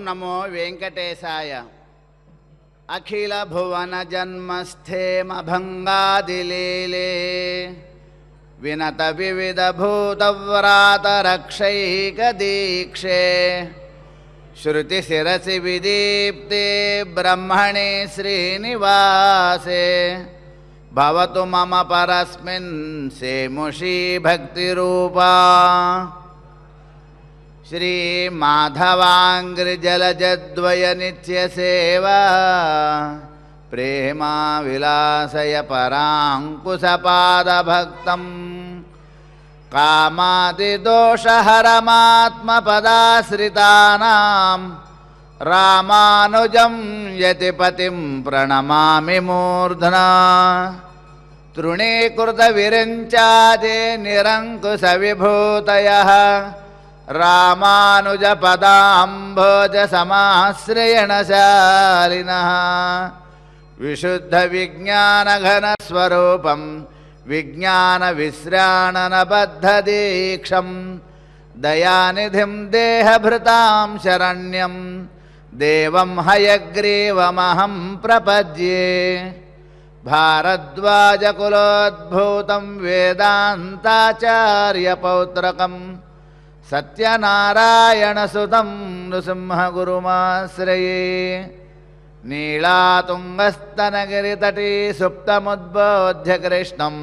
నమో వెంకటేశాయ. అఖిల భువన జన్మస్థేమభంగాదిలీలే వినత వివిధ భూతవ్రాత రక్షైక దీక్షే శృతి శిరసి విదీప్తే బ్రహ్మణి శ్రీనివాసే భవతు మమ పరస్మిన్ సేముషీ భక్తిరూపా. శ్రీ మాధవాంగ్రిజలజద్వయ నిత్యసేవా ప్రేమా విలాసయ పరాంకుశపాదభక్తం కామాదిదోషహరమాత్మపదాశ్రితానాం రామానుజం యతిపతిం ప్రణమామి మూర్ధనా. తృణీకృత విరించాదే నిరంకుశ విభూతయః రామానుజ పదాంభోజ సమాశ్రయణశాలినః. విశుద్ధ విజ్ఞాన ఘన స్వరూపం విజ్ఞాన విశ్రాణన బద్ధ దీక్షం దయానిధిం దేహభృతాం శరణ్యం దేవం హయగ్రీవమహం ప్రపద్యే. భారద్వాజకులోద్భూతం వేదాంతాచార్య పౌత్రకం సత్యనారాయణసుతం నృసింహగురుమాశ్రయే. నీళాతుంగస్తనగిరితటీ సుప్తముద్బోధ్య కృష్ణం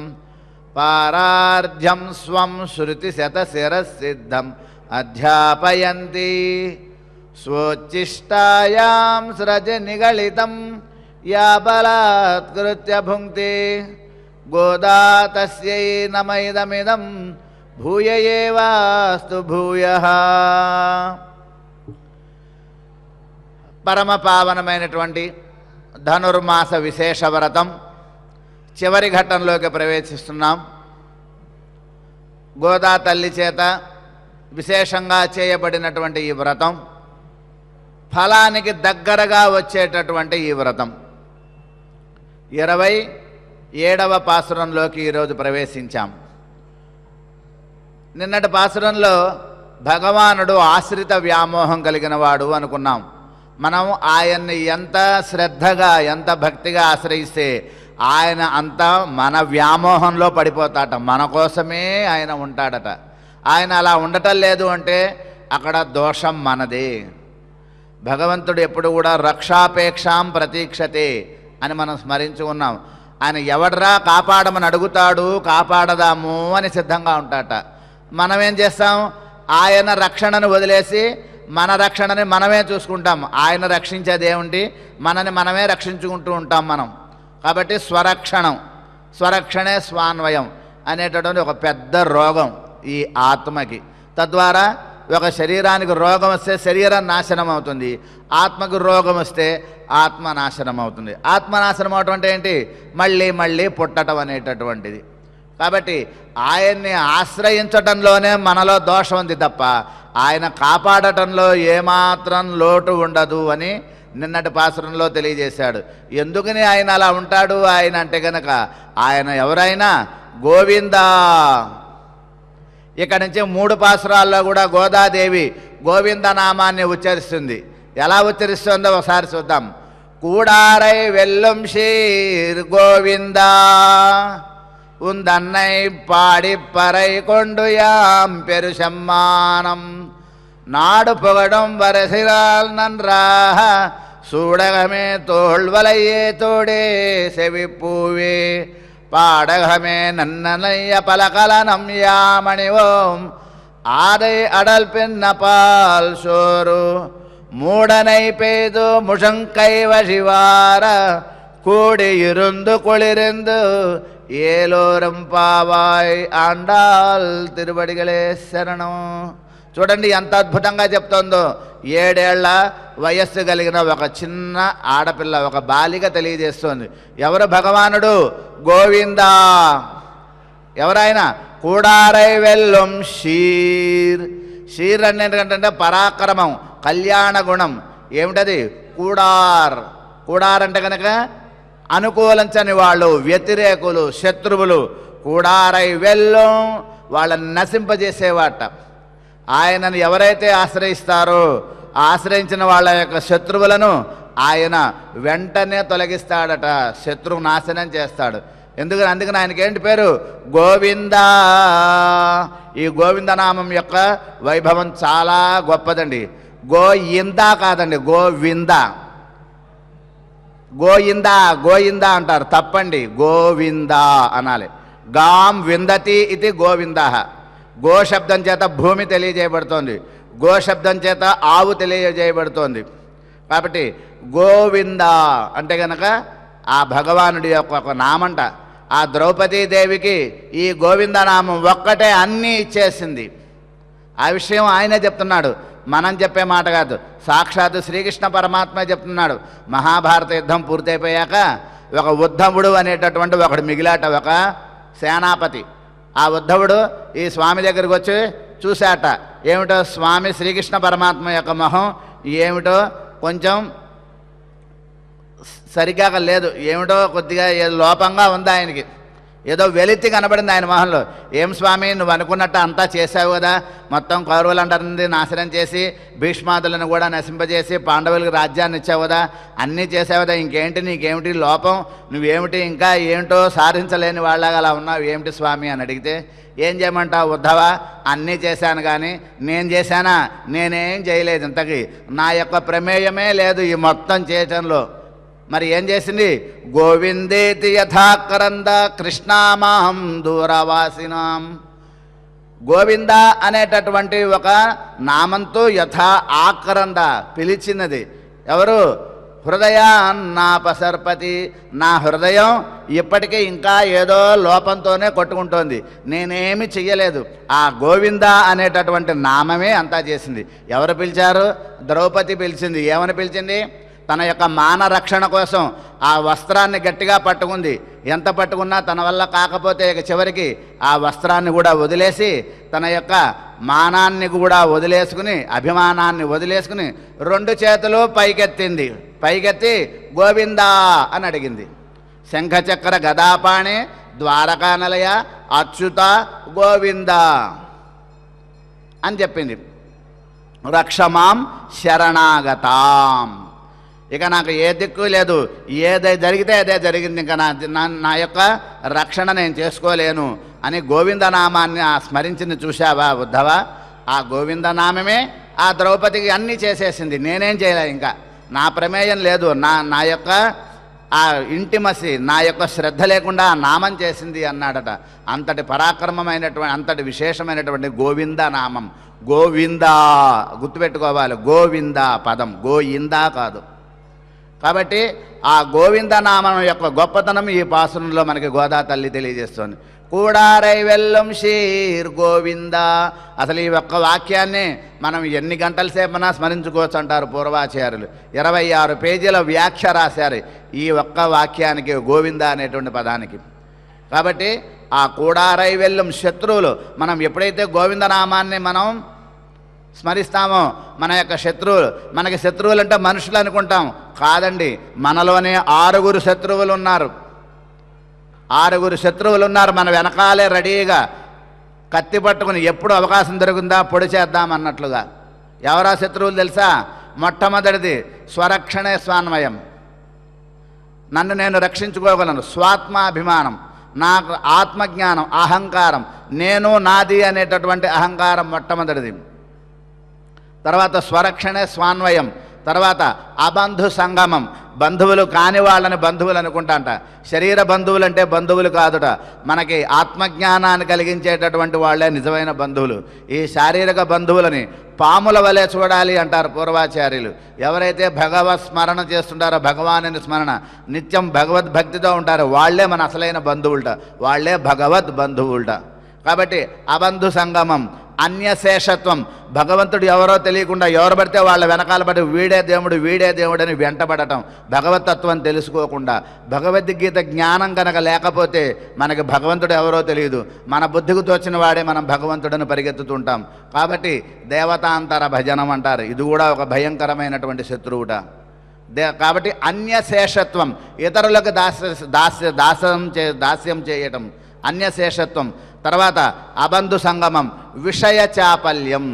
పారార్ధ్యం స్వం శృతిశతశిరసిద్ధం అధ్యాపయంతి. స్వోచ్ఛిష్టాయాం స్రజ నిగళితం యా బలాత్కృత్య భుంక్తే గోదా తస్యై నమైదమిదం భూయ ఏవాస్తు భూయః. పరమ పావనమైనటువంటి ధనుర్మాస విశేష వ్రతం చివరి ఘట్టంలోకి ప్రవేశిస్తున్నాం. గోదా తల్లి చేత విశేషంగా చేయబడినటువంటి ఈ వ్రతం, ఫలానికి దగ్గరగా వచ్చేటటువంటి ఈ వ్రతం 27వ పాసురంలోకి ఈరోజు ప్రవేశించాం. నిన్నటి పాసురంలో భగవానుడు ఆశ్రిత వ్యామోహం కలిగిన వాడు అనుకున్నాం. మనం ఆయన్ని ఎంత శ్రద్ధగా ఎంత భక్తిగా ఆశ్రయిస్తే ఆయన అంత మన వ్యామోహంలో పడిపోతాట. మన కోసమే ఆయన ఉంటాడట. ఆయన అలా ఉండటం లేదు అంటే అక్కడ దోషం మనదే. భగవంతుడు ఎప్పుడు కూడా రక్షాపేక్షాం ప్రతీక్షతే అని మనం స్మరించి ఉన్నాం. ఆయన ఎవడ్రా కాపాడమని అడుగుతాడు, కాపాడదాము అని సిద్ధంగా ఉంటాట. మనమేం చేస్తాం? ఆయన రక్షణను వదిలేసి మన రక్షణని మనమే చూసుకుంటాం. ఆయన రక్షించేది ఏమిటి? మనని మనమే రక్షించుకుంటూ ఉంటాం మనం. కాబట్టి స్వరక్షణే స్వాన్వయం అనేటటువంటి ఒక పెద్ద రోగం ఈ ఆత్మకి. తద్వారా ఒక శరీరానికి రోగం వస్తే శరీరం నాశనం అవుతుంది, ఆత్మకు రోగం వస్తే ఆత్మ నాశనం అవుతుంది. ఆత్మనాశనం అవటం అంటే ఏంటి? మళ్ళీ మళ్ళీ పుట్టడం అనేటటువంటిది. కాబట్టి ఆయన్ని ఆశ్రయించటంలోనే మనలో దోషం ఉంది తప్ప ఆయన కాపాడటంలో ఏమాత్రం లోటు ఉండదు అని నిన్నటి పాసురంలో తెలియజేశాడు. ఎందుకని ఆయన అలా ఉంటాడు? ఆయన అంటే కనుక ఆయన ఎవరైనా గోవిందా. ఇక్కడి నుంచి 3 పాసురాల్లో కూడా గోదాదేవి గోవింద నామాన్ని ఉచ్చరిస్తుంది. ఎలా ఉచ్చరిస్తుందో ఒకసారి చూద్దాం. కూడారై వెల్లుం షీర్ గోవిందా உந்தன்னை பாடிப்பறை கொண்டு யாம் பெருசம்மானம் நாடு புகடும் வரசிலால் நன்றாக சூடகமே தோல்வலையே தோடே செவிப்பூவே பாடகமே நன்னனைய பலகலனம் யாமணிவோம் ஆதை அடல் பின்ன பால் சோறு மூடனை பெய்து முஷங்கை வசிவார கூடி இருந்து குளிர்ந்து ఏలోరం పావాయ్ ఆండాల్ తిరువడిగలే శరణం. చూడండి ఎంత అద్భుతంగా చెప్తోందో. 7 ఏళ్ల వయస్సు కలిగిన ఒక చిన్న ఆడపిల్ల, ఒక బాలిక తెలియజేస్తోంది. ఎవరు భగవానుడు? గోవిందా. ఎవరైనా కూడారై వెల్లుం షీర్. షీర్ అంటే పరాక్రమం, కళ్యాణ గుణం. ఏమిటది? కూడార్ అంటే కనుక అనుకూలించని వాళ్ళు, వ్యతిరేకులు, శత్రువులు. కూడారై వెల్లం వాళ్ళని నశింపజేసేవాట. ఆయనను ఎవరైతే ఆశ్రయిస్తారో ఆశ్రయించిన వాళ్ళ యొక్క శత్రువులను ఆయన వెంటనే తొలగిస్తాడట, శత్రువు నాశనం చేస్తాడు. అందుకని ఆయనకి ఏంటి పేరు? గోవింద. ఈ గోవిందనామం యొక్క వైభవం చాలా గొప్పదండి. గోయింద కాదండి, గోవింద. గోయింద గోయింద అంటారు, తప్పండి, గోవింద అనాలి. గాం విందతి ఇది గోవింద. గో శబ్దం చేత భూమి తెలియజేయబడుతోంది, గో శబ్దం చేత ఆవు తెలియజేయబడుతోంది. కాబట్టి గోవింద అంటే కనుక ఆ భగవానుడి యొక్క ఒక నామంట. ఆ ద్రౌపదీదేవికి ఈ గోవిందనామం ఒక్కటే అన్నీ ఇచ్చేసింది. ఆ విషయం ఆయనే చెప్తున్నాడు, మనం చెప్పే మాట కాదు. సాక్షాత్తు శ్రీకృష్ణ పరమాత్మ చెప్తున్నాడు. మహాభారత యుద్ధం పూర్తయిపోయాక ఒక ఉద్ధవుడు అనేటటువంటి ఒకడు మిగిలాట, ఒక సేనాపతి. ఆ ఉద్ధవుడు ఈ స్వామి దగ్గరికి వచ్చి చూశాట. ఏమిటో స్వామి శ్రీకృష్ణ పరమాత్మ యొక్క మొహం ఏమిటో కొంచెం సరిగ్గా లేదు, ఏమిటో కొద్దిగా లోపంగా ఉంది ఆయనకి. ఏదో వెలితి కనబడింది ఆయన మొహంలో. ఏం స్వామి, నువ్వు అనుకున్నట్టు అంతా చేసావు కదా, మొత్తం కౌరవులందరినీ నాశనం చేసి భీష్మాదులను కూడా నశింపజేసి పాండవులకు రాజ్యాన్ని ఇచ్చావు కదా, అన్నీ చేసావు కదా, ఇంకేంటి నీకేమిటి లోపం, నువ్వేమిటి ఇంకా ఏంటో సాధించలేని వాళ్ళగా అలా ఉన్నావు ఏమిటి స్వామి అని అడిగితే, ఏం చేయమంటావు ఉద్ధవ, అన్నీ చేశాను కానీ నేను చేశానా? నేనేం చేయలేదు, ఇంతకీ నా యొక్క ప్రమేయమే లేదు ఈ మొత్తం చేయటంలో. మరి ఏం చేసింది? గోవిందేతి యథాకరంద కృష్ణామాహం దూరవాసినాం. గోవింద అనేటటువంటి ఒక నామంతో యథా ఆకరంద పిలిచినది ఎవరు? హృదయాన్నాపసర్పతి. నా హృదయం ఇప్పటికీ ఇంకా ఏదో లోపంతోనే కొట్టుకుంటోంది, నేనేమి చెయ్యలేదు. ఆ గోవింద అనేటటువంటి నామమే అంతా చేసింది. ఎవరు పిలిచారు? ద్రౌపది పిలిచింది. ఏమని పిలిచింది? తన యొక్క మాన రక్షణ కోసం ఆ వస్త్రాన్ని గట్టిగా పట్టుకుంది. ఎంత పట్టుకున్నా తన వల్ల కాకపోతే చివరికి ఆ వస్త్రాన్ని కూడా వదిలేసి తన యొక్క మానాన్ని కూడా వదిలేసుకుని, అభిమానాన్ని వదిలేసుకుని 2 చేతులు పైకెత్తింది. పైకెత్తి గోవిందా అని అడిగింది. శంఖచక్ర గదాపాణి ద్వారకానలయ అచ్యుత గోవింద అని చెప్పింది. రక్షమాం శరణాగతాం. ఇక నాకు ఏ దిక్కు లేదు, ఏదై జరిగితే అదే జరిగింది, ఇంకా నా యొక్క రక్షణ నేను చేసుకోలేను అని గోవిందనామాన్ని స్మరించింది. చూశావా ఉద్ధవ? ఆ గోవిందనామమే ఆ ద్రౌపదికి అన్నీ చేసేసింది. నేనేం చేయలే, ఇంకా నా ప్రమేయం లేదు, నా యొక్క ఆ ఇంటిమసి, నా యొక్క శ్రద్ధ లేకుండా ఆ నామం చేసింది అన్నాడట. అంతటి పరాక్రమమైనటువంటి, అంతటి విశేషమైనటువంటి గోవింద నామం. గోవింద గుర్తుపెట్టుకోవాలి, గోవింద పదం, గోయిందా కాదు. కాబట్టి ఆ గోవిందనామం యొక్క గొప్పతనం ఈ పాసురంలో మనకి గోదా తల్లి తెలియజేస్తుంది. కూడారై వెల్లం షీర్ గోవింద. అసలు ఈ ఒక్క వాక్యాన్ని మనం ఎన్ని గంటల సేపనా స్మరించుకోవచ్చు అంటారు పూర్వాచార్యులు. 26 పేజీల వ్యాఖ్య రాశారు ఈ ఒక్క వాక్యానికి, గోవింద అనేటువంటి పదానికి. కాబట్టి ఆ కూడారై వెల్లం శత్రువులు, మనం ఎప్పుడైతే గోవిందనామాన్ని మనం స్మరిస్తామో మన యొక్క శత్రువులు, మనకి శత్రువులు అంటే మనుషులు అనుకుంటాం, కాదండి, మనలోనే 6 శత్రువులు ఉన్నారు. 6 శత్రువులు ఉన్నారు మన వెనకాలే రెడీగా కత్తి పట్టుకుని ఎప్పుడు అవకాశం దొరుకుందా పొడి చేద్దామన్నట్లుగా. ఎవరా శత్రువులు తెలుసా? మొట్టమొదటిది స్వరక్షణే స్వాన్వయం. నన్ను నేను రక్షించుకోగలను, స్వాత్మాభిమానం, నాకు ఆత్మజ్ఞానం, అహంకారం, నేను నాది అనేటటువంటి అహంకారం మొట్టమొదటిది. తర్వాత స్వరక్షణే స్వాన్వయం. తర్వాత అబంధు సంగమం, బంధువులు కాని వాళ్ళని బంధువులు అనుకుంటాంట. శరీర బంధువులు అంటే బంధువులు కాదుట, మనకి ఆత్మజ్ఞానాన్ని కలిగించేటటువంటి వాళ్ళే నిజమైన బంధువులు. ఈ శారీరక బంధువులని పాముల వలె చూడాలి అంటారు పూర్వాచార్యులు. ఎవరైతే భగవత్ స్మరణ చేస్తుంటారో, భగవానుని స్మరణ నిత్యం భగవద్భక్తితో ఉంటారో వాళ్ళే మన అసలైన బంధువులట, వాళ్ళే భగవద్ బంధువులట. కాబట్టి అబంధు సంగమం. అన్యశేషత్వం, భగవంతుడు ఎవరో తెలియకుండా ఎవరు పడితే వాళ్ళ వెనకాల పడి వీడే దేవుడు వీడే దేవుడు అని వెంటబడటం, భగవతత్వం తెలుసుకోకుండా. భగవద్గీత జ్ఞానం కనుక లేకపోతే మనకి భగవంతుడు ఎవరో తెలియదు, మన బుద్ధికి తోచిన వాడే మనం భగవంతుడిని పరిగెత్తుతుంటాం. కాబట్టి దేవతాంతర భజనం అంటారు, ఇది కూడా ఒక భయంకరమైనటువంటి శత్రువుట. కాబట్టి అన్యశేషత్వం, ఇతరులకు దాస్యం చేయటం అన్యశేషత్వం. తర్వాత అబంధు సంగమం, విషయ చాపల్యం.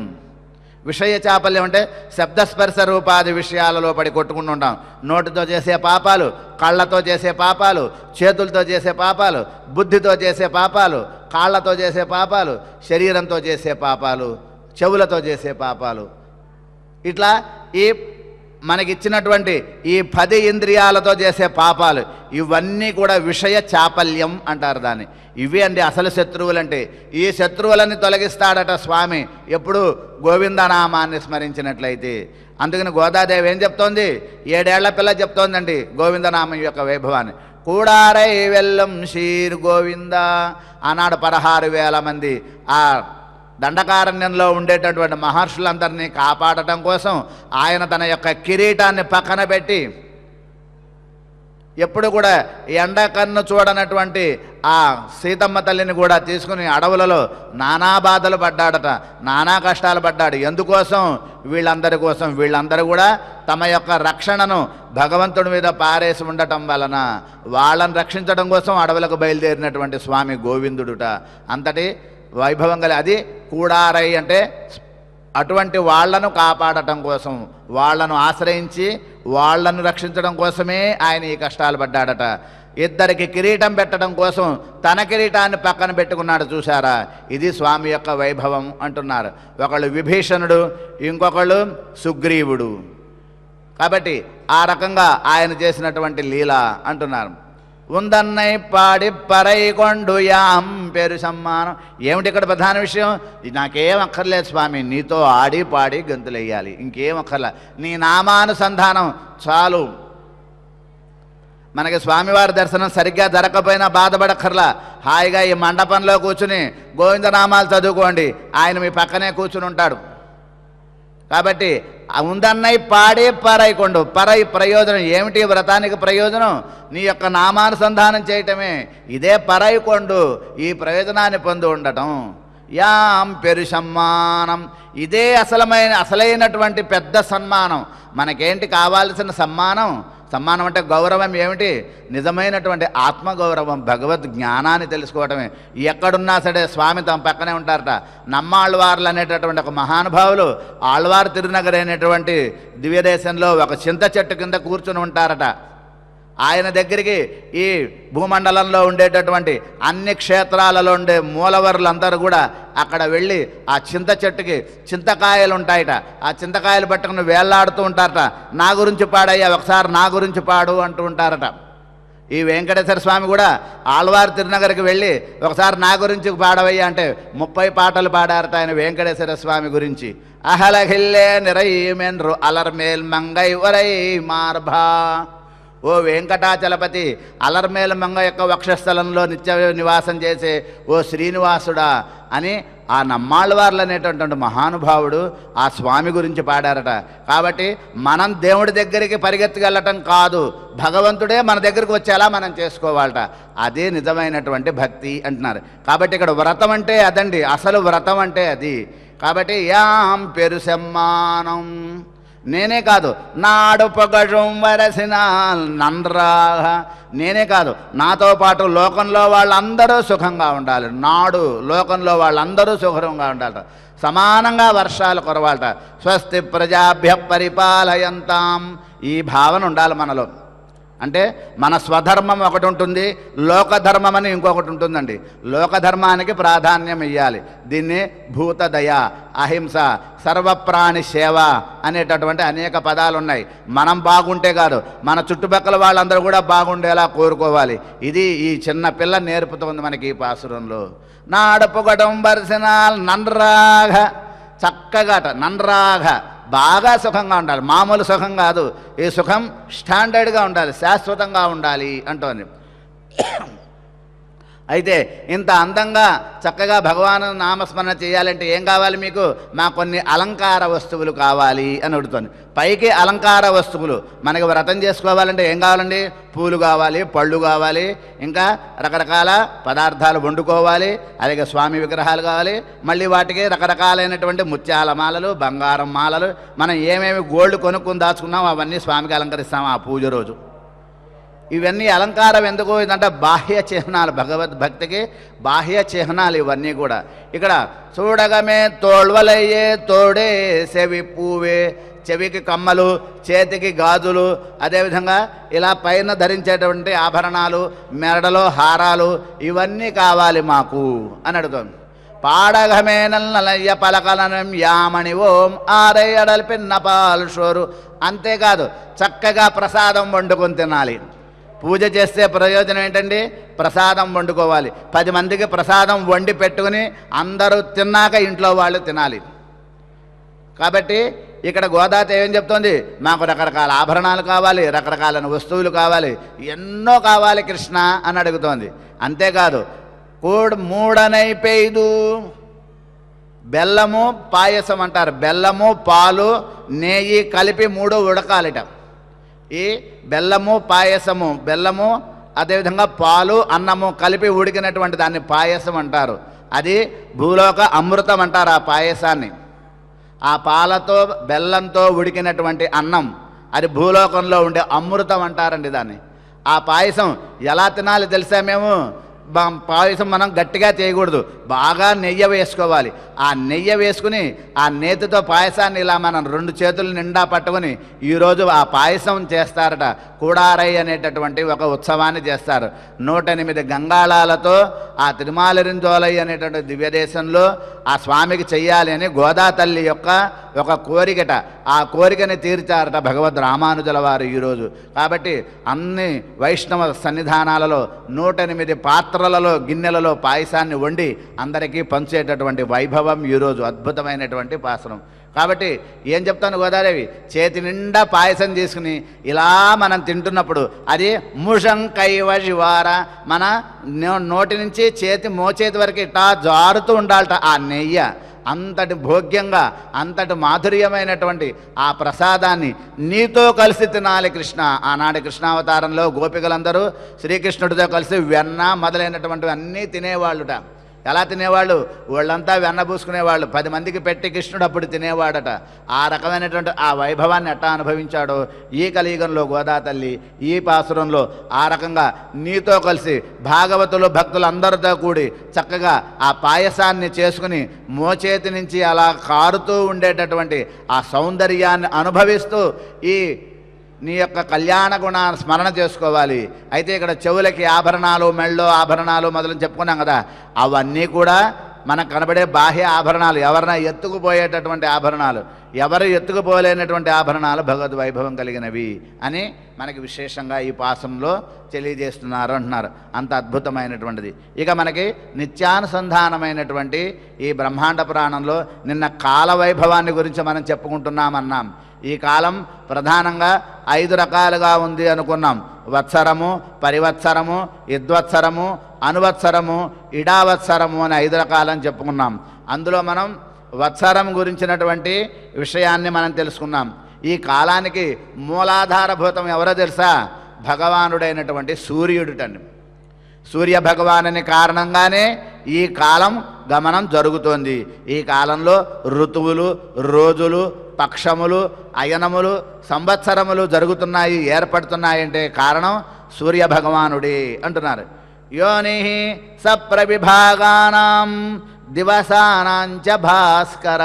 విషయ చాపల్యం అంటే శబ్దస్పర్శ రూపాది విషయాలలో పడి కొట్టుకుంటూ ఉంటాం. నోటితో చేసే పాపాలు, కళ్ళతో చేసే పాపాలు, చేతులతో చేసే పాపాలు, బుద్ధితో చేసే పాపాలు, కాళ్ళతో చేసే పాపాలు, శరీరంతో చేసే పాపాలు, చెవులతో చేసే పాపాలు, ఇట్లా ఈ మనకిచ్చినటువంటి ఈ 10 ఇంద్రియాలతో చేసే పాపాలు ఇవన్నీ కూడా విషయ చాపల్యం అంటారు దాన్ని. ఇవి అండి అసలు శత్రువులంటే. ఈ శత్రువులని తొలగిస్తాడట స్వామి ఎప్పుడు గోవిందనామాన్ని స్మరించినట్లయితే. అందుకని గోదాదేవి ఏం చెప్తోంది? 7 ఏళ్ల పిల్ల చెప్తోందండి గోవిందనామం యొక్క వైభవాన్ని. కూడారై వెల్లం శీర్ గోవింద. ఆనాడు 16,000 మంది ఆ దండకారణ్యంలో ఉండేటటువంటి మహర్షులందరినీ కాపాడటం కోసం ఆయన తన యొక్క కిరీటాన్ని పక్కన పెట్టి ఎప్పుడు కూడా ఎండ కన్ను చూడనటువంటి ఆ సీతమ్మ తల్లిని కూడా తీసుకుని అడవులలో నానా బాధలు పడ్డాడట, నానా కష్టాలు పడ్డాడు. ఎందుకోసం? వీళ్ళందరి కోసం. వీళ్ళందరూ కూడా తమ యొక్క రక్షణను భగవంతుడి మీద పారేసి ఉండటం వలన వాళ్ళని రక్షించడం కోసం అడవులకు బయలుదేరినటువంటి స్వామి గోవిందుడుట. అంతటి వైభవం గల అది కూడారై అంటే అటువంటి వాళ్లను కాపాడటం కోసం, వాళ్లను ఆశ్రయించి వాళ్లను రక్షించడం కోసమే ఆయన ఈ కష్టాలు పడ్డాడట. ఇద్దరికి కిరీటం పెట్టడం కోసం తన కిరీటాన్ని పక్కన పెట్టుకున్నాడు. చూశారా? ఇది స్వామి యొక్క వైభవం అంటున్నారు. ఒకళ్ళు విభీషణుడు, ఇంకొకళ్ళు సుగ్రీవుడు. కాబట్టి ఆ రకంగా ఆయన చేసినటువంటి లీల అంటున్నారు. ఉందన్నై పాడి పరై కొండు యాం పేరు సమ్మానం. ఏమిటి ఇక్కడ ప్రధాన విషయం? నాకేం అక్కర్లేదు స్వామి, నీతో ఆడి పాడి గంతులెయ్యాలి, ఇంకేం అక్కర్లే, నీ నామానుసంధానం చాలు. మనకి స్వామివారి దర్శనం సరిగ్గా జరగకపోయినా బాధపడక్కర్లా. హాయిగా ఈ మండపంలో కూర్చుని గోవిందనామాలు చదువుకోండి, ఆయన మీ పక్కనే కూర్చుని ఉంటాడు. కాబట్టి ఉందన్నై పాడే పరైకొండు. పరై ప్రయోజనం ఏమిటి? వ్రతానికి ప్రయోజనం నీ యొక్క నామానుసంధానం చేయటమే. ఇదే పరైకొండు, ఈ ప్రయోజనాన్ని పొంది ఉండటం. యాం పెరు సమ్మానం, ఇదే అసలైనటువంటి పెద్ద సన్మానం. మనకేంటి కావాల్సిన సమ్మానం? సమ్మానం అంటే గౌరవం ఏమిటి? నిజమైనటువంటి ఆత్మగౌరవం, భగవద్ జ్ఞానాన్ని తెలుసుకోవటమే. ఎక్కడున్నా సరే స్వామి తమ పక్కనే ఉంటారట. నమ్మాళ్ళవార్లు అనేటటువంటి ఒక మహానుభావులు ఆళ్వారు తిరునగర్ అనేటువంటి దివ్యదేశంలో ఒక చింత చెట్టు కింద కూర్చుని ఉంటారట. ఆయన దగ్గరికి ఈ భూమండలంలో ఉండేటటువంటి అన్ని క్షేత్రాలలో ఉండే మూలవరులందరూ కూడా అక్కడ వెళ్ళి ఆ చింత చెట్టుకి చింతకాయలు ఉంటాయట, ఆ చింతకాయలు పట్టుకుని వేళ్లాడుతూ ఉంటారట. నా గురించి పాడయ్యా, ఒకసారి నా గురించి పాడు అంటూ ఉంటారట. ఈ వెంకటేశ్వర స్వామి కూడా ఆళ్వారు తిరునగర్కి వెళ్ళి ఒకసారి నా గురించి పాడవయ్యా అంటే 30 పాటలు పాడారట ఆయన వెంకటేశ్వర స్వామి గురించి. అహలహిల్లే నిరైమెన్రు అలర్మేల్ మంగై ఒరై మార్భా. ఓ వెంకటాచలపతి, అలర్మేల మంగ యొక్క వక్షస్థలంలో నిత్య నివాసం చేసే ఓ శ్రీనివాసుడా అని ఆ నమ్మాళ్ళవార్లు అనేటటువంటి మహానుభావుడు ఆ స్వామి గురించి పాడారట. కాబట్టి మనం దేవుడి దగ్గరికి పరిగెత్తుకెళ్ళటం కాదు, భగవంతుడే మన దగ్గరికి వచ్చేలా మనం చేసుకోవాలట. అదే నిజమైనటువంటి భక్తి అంటున్నారు. కాబట్టి ఇక్కడ వ్రతం అంటే అదండి, అసలు వ్రతం అంటే అది. కాబట్టి యాం పెరు సమ్మానం. నేనే కాదు, నాడు పొగడం వరసిన నంద్రాహ. నేనే కాదు, నాతో పాటు లోకంలో వాళ్ళందరూ సుఖంగా ఉండాలి. నాడు లోకంలో వాళ్ళందరూ సుఖంగా ఉండాలట. సమానంగా వర్షాలు కురవాలట. స్వస్తి ప్రజాభ్య పరిపాలయంతాం. ఈ భావన ఉండాలి మనలో. అంటే మన స్వధర్మం ఒకటి ఉంటుంది, లోకధర్మం అని ఇంకొకటి ఉంటుందండి. లోకధర్మానికి ప్రాధాన్యం ఇవ్వాలి. దీన్ని భూతదయ, అహింస, సర్వప్రాణి సేవ అనేటటువంటి అనేక పదాలు ఉన్నాయి. మనం బాగుంటే కాదు, మన చుట్టుపక్కల వాళ్ళందరూ కూడా బాగుండేలా కోరుకోవాలి. ఇది ఈ చిన్న పిల్ల నేర్పుతోంది మనకి ఈ పాసురంలో. నాడపుగడం బర్శనాల్ నన్రాఘ. చక్కగాట నన్రాఘ, బాగా సుఖంగా ఉండాలి. మామూలు సుఖం కాదు, ఈ సుఖం స్టాండర్డ్గా ఉండాలి, శాశ్వతంగా ఉండాలి అంటోంది. అయితే ఇంత అందంగా చక్కగా భగవాను నామస్మరణ చేయాలంటే ఏం కావాలి మీకు? మా కొన్ని అలంకార వస్తువులు కావాలి అని అడుగుతుంది. పైకి అలంకార వస్తువులు. మనకి వ్రతం చేసుకోవాలంటే ఏం కావాలండి? పూలు కావాలి, పళ్ళు కావాలి, ఇంకా రకరకాల పదార్థాలు వండుకోవాలి, అలాగే స్వామి విగ్రహాలు కావాలి, మళ్ళీ వాటికి రకరకాలైనటువంటి ముత్యాల మాలలు, బంగారం మాలలు, మనం ఏమేమి గోల్డ్ కొనుక్కుని దాచుకున్నాం అవన్నీ స్వామికి అలంకరిస్తాం ఆ పూజ రోజు. ఇవన్నీ అలంకారం ఎందుకు ఇదంటే బాహ్య చిహ్నాలు, భగవద్భక్తికి బాహ్య చిహ్నాలు ఇవన్నీ కూడా. ఇక్కడ చూడగమే తోళ్వలయ్యే తోడే చెవి పూవే, చెవికి కమ్మలు, చేతికి గాజులు, అదేవిధంగా ఇలా పైన ధరించేటువంటి ఆభరణాలు, మెడలో హారాలు, ఇవన్నీ కావాలి మాకు అని అడుగుతుంది. పాడగమేనల్లయ్య పలకలనం యామణి ఓం ఆరై అడలి పిన్నపాలు షోరు. అంతేకాదు చక్కగా ప్రసాదం వండుకొని తినాలి. పూజ చేస్తే ప్రయోజనం ఏంటండి? ప్రసాదం వండుకోవాలి. 10 మందికి ప్రసాదం వండి పెట్టుకుని అందరూ తిన్నాక ఇంట్లో వాళ్ళు తినాలి. కాబట్టి ఇక్కడ గోదాత ఏం చెప్తోంది? మాకు రకరకాల ఆభరణాలు కావాలి, రకరకాల వస్తువులు కావాలి, ఎన్నో కావాలి కృష్ణ అని అడుగుతోంది. అంతేకాదు మూడనైపోయిదు, బెల్లము పాయసం అంటారు. బెల్లము పాలు నెయ్యి కలిపి 3 ఉడకాలిట. ఈ బెల్లము పాయసము, బెల్లము అదేవిధంగా పాలు అన్నము కలిపి ఉడికినటువంటి దాన్ని పాయసం అంటారు. అది భూలోక అమృతం అంటారు ఆ పాయసాన్ని. ఆ పాలతో బెల్లంతో ఉడికినటువంటి అన్నం అది భూలోకంలో ఉండే అమృతం అంటారండి దాన్ని. ఆ పాయసం ఎలా తినాలి తెలుసా? మేము పాయసం మనం గట్టిగా చేయకూడదు, బాగా నెయ్యి వేసుకోవాలి. ఆ నెయ్యి వేసుకుని ఆ నేతితో పాయసాన్ని ఇలా మనం 2 చేతుల నిండా పట్టుకొని ఈరోజు ఆ పాయసం చేస్తారట. కూడారై అనేటటువంటి ఒక ఉత్సవాన్ని చేస్తారు. 108 గంగాళాలతో ఆ తిరుమాలిరింజోలై అనేటువంటి దివ్యదేశంలో ఆ స్వామికి చెయ్యాలి అని గోదా తల్లి యొక్క ఒక కోరికట. ఆ కోరికని తీర్చారట భగవద్ రామానుజుల వారు ఈరోజు. కాబట్టి అన్ని వైష్ణవ సన్నిధానాలలో 108 పాత్రలలో గిన్నెలలో పాయసాన్ని వండి అందరికీ పంచేటటువంటి వైభవం ఈరోజు. అద్భుతమైనటువంటి పాసనం. కాబట్టి ఏం చెప్తాను గోదాదేవి? చేతి నిండా పాయసం తీసుకుని ఇలా మనం తింటున్నప్పుడు అది ముషంకైవ శివార, మన నోటి నుంచి మోచేతి వరకు ఇట్టా జారుతూ ఉండాలట ఆ నెయ్యి. అంతటి భోగ్యంగా, అంతటి మాధుర్యమైనటువంటి ఆ ప్రసాదాన్ని నీతో కలిసి తినాలి కృష్ణ. ఆనాటి కృష్ణావతారంలో గోపికలందరూ శ్రీకృష్ణుడితో కలిసి వెన్న మొదలైనటువంటివి అన్నీ తినేవాళ్ళుట. ఎలా తినేవాళ్ళు? వాళ్ళంతా వెన్న పూసుకునేవాళ్ళు. 10 మందికి పెట్టి కృష్ణుడు అప్పుడు తినేవాడట. ఆ రకమైనటువంటి ఆ వైభవాన్ని ఎట్టా అనుభవించాడో ఈ కలియుగంలో గోదా తల్లి ఈ పాసురంలో ఆ రకంగా నీతో కలిసి భాగవతులు భక్తులు అందరితో కూడి చక్కగా ఆ పాయసాన్ని చేసుకుని మోచేతి నుంచి అలా కారుతూ ఉండేటటువంటి ఆ సౌందర్యాన్ని అనుభవిస్తూ ఈ నీ యొక్క కళ్యాణ గుణాన్ని స్మరణ చేసుకోవాలి. అయితే ఇక్కడ చెవులకి ఆభరణాలు, మెళ్ళో ఆభరణాలు మొదలని చెప్పుకున్నాం కదా, అవన్నీ కూడా మనకు కనబడే బాహ్య ఆభరణాలు. ఎవరైనా ఎత్తుకుపోయేటటువంటి ఆభరణాలు, ఎవరు ఎత్తుకుపోలేనటువంటి ఆభరణాలు భగవద్ వైభవం కలిగినవి అని మనకి విశేషంగా ఈ పాసంలో తెలియజేస్తున్నారు అంటున్నారు. అంత అద్భుతమైనటువంటిది. ఇక మనకి నిత్యానుసంధానమైనటువంటి ఈ బ్రహ్మాండ పురాణంలో నిన్న కాల వైభవాన్ని గురించి మనం చెప్పుకుంటున్నామన్నాం. ఈ కాలం ప్రధానంగా 5 రకాలుగా ఉంది అనుకున్నాం. వత్సరము, పరివత్సరము, యద్వత్సరము, అనువత్సరము, ఇడావత్సరము అని 5 రకాలని చెప్పుకున్నాం. అందులో మనం వత్సరం గురించినటువంటి విషయాన్ని మనం తెలుసుకున్నాం. ఈ కాలానికి మూలాధారభూతం ఎవరో తెలుసా? భగవానుడైనటువంటి సూర్యుడుటండి. సూర్య భగవానుని కారణంగానే ఈ కాలం గమనం జరుగుతోంది. ఈ కాలంలో ఋతువులు, రోజులు, పక్షములు, అయనములు, సంవత్సరములు జరుగుతున్నాయి, ఏర్పడుతున్నాయంటే కారణం సూర్య భగవానుడే అంటున్నారు. యోని సప్రవిభాగానాం దివసానాంచ భాస్కర.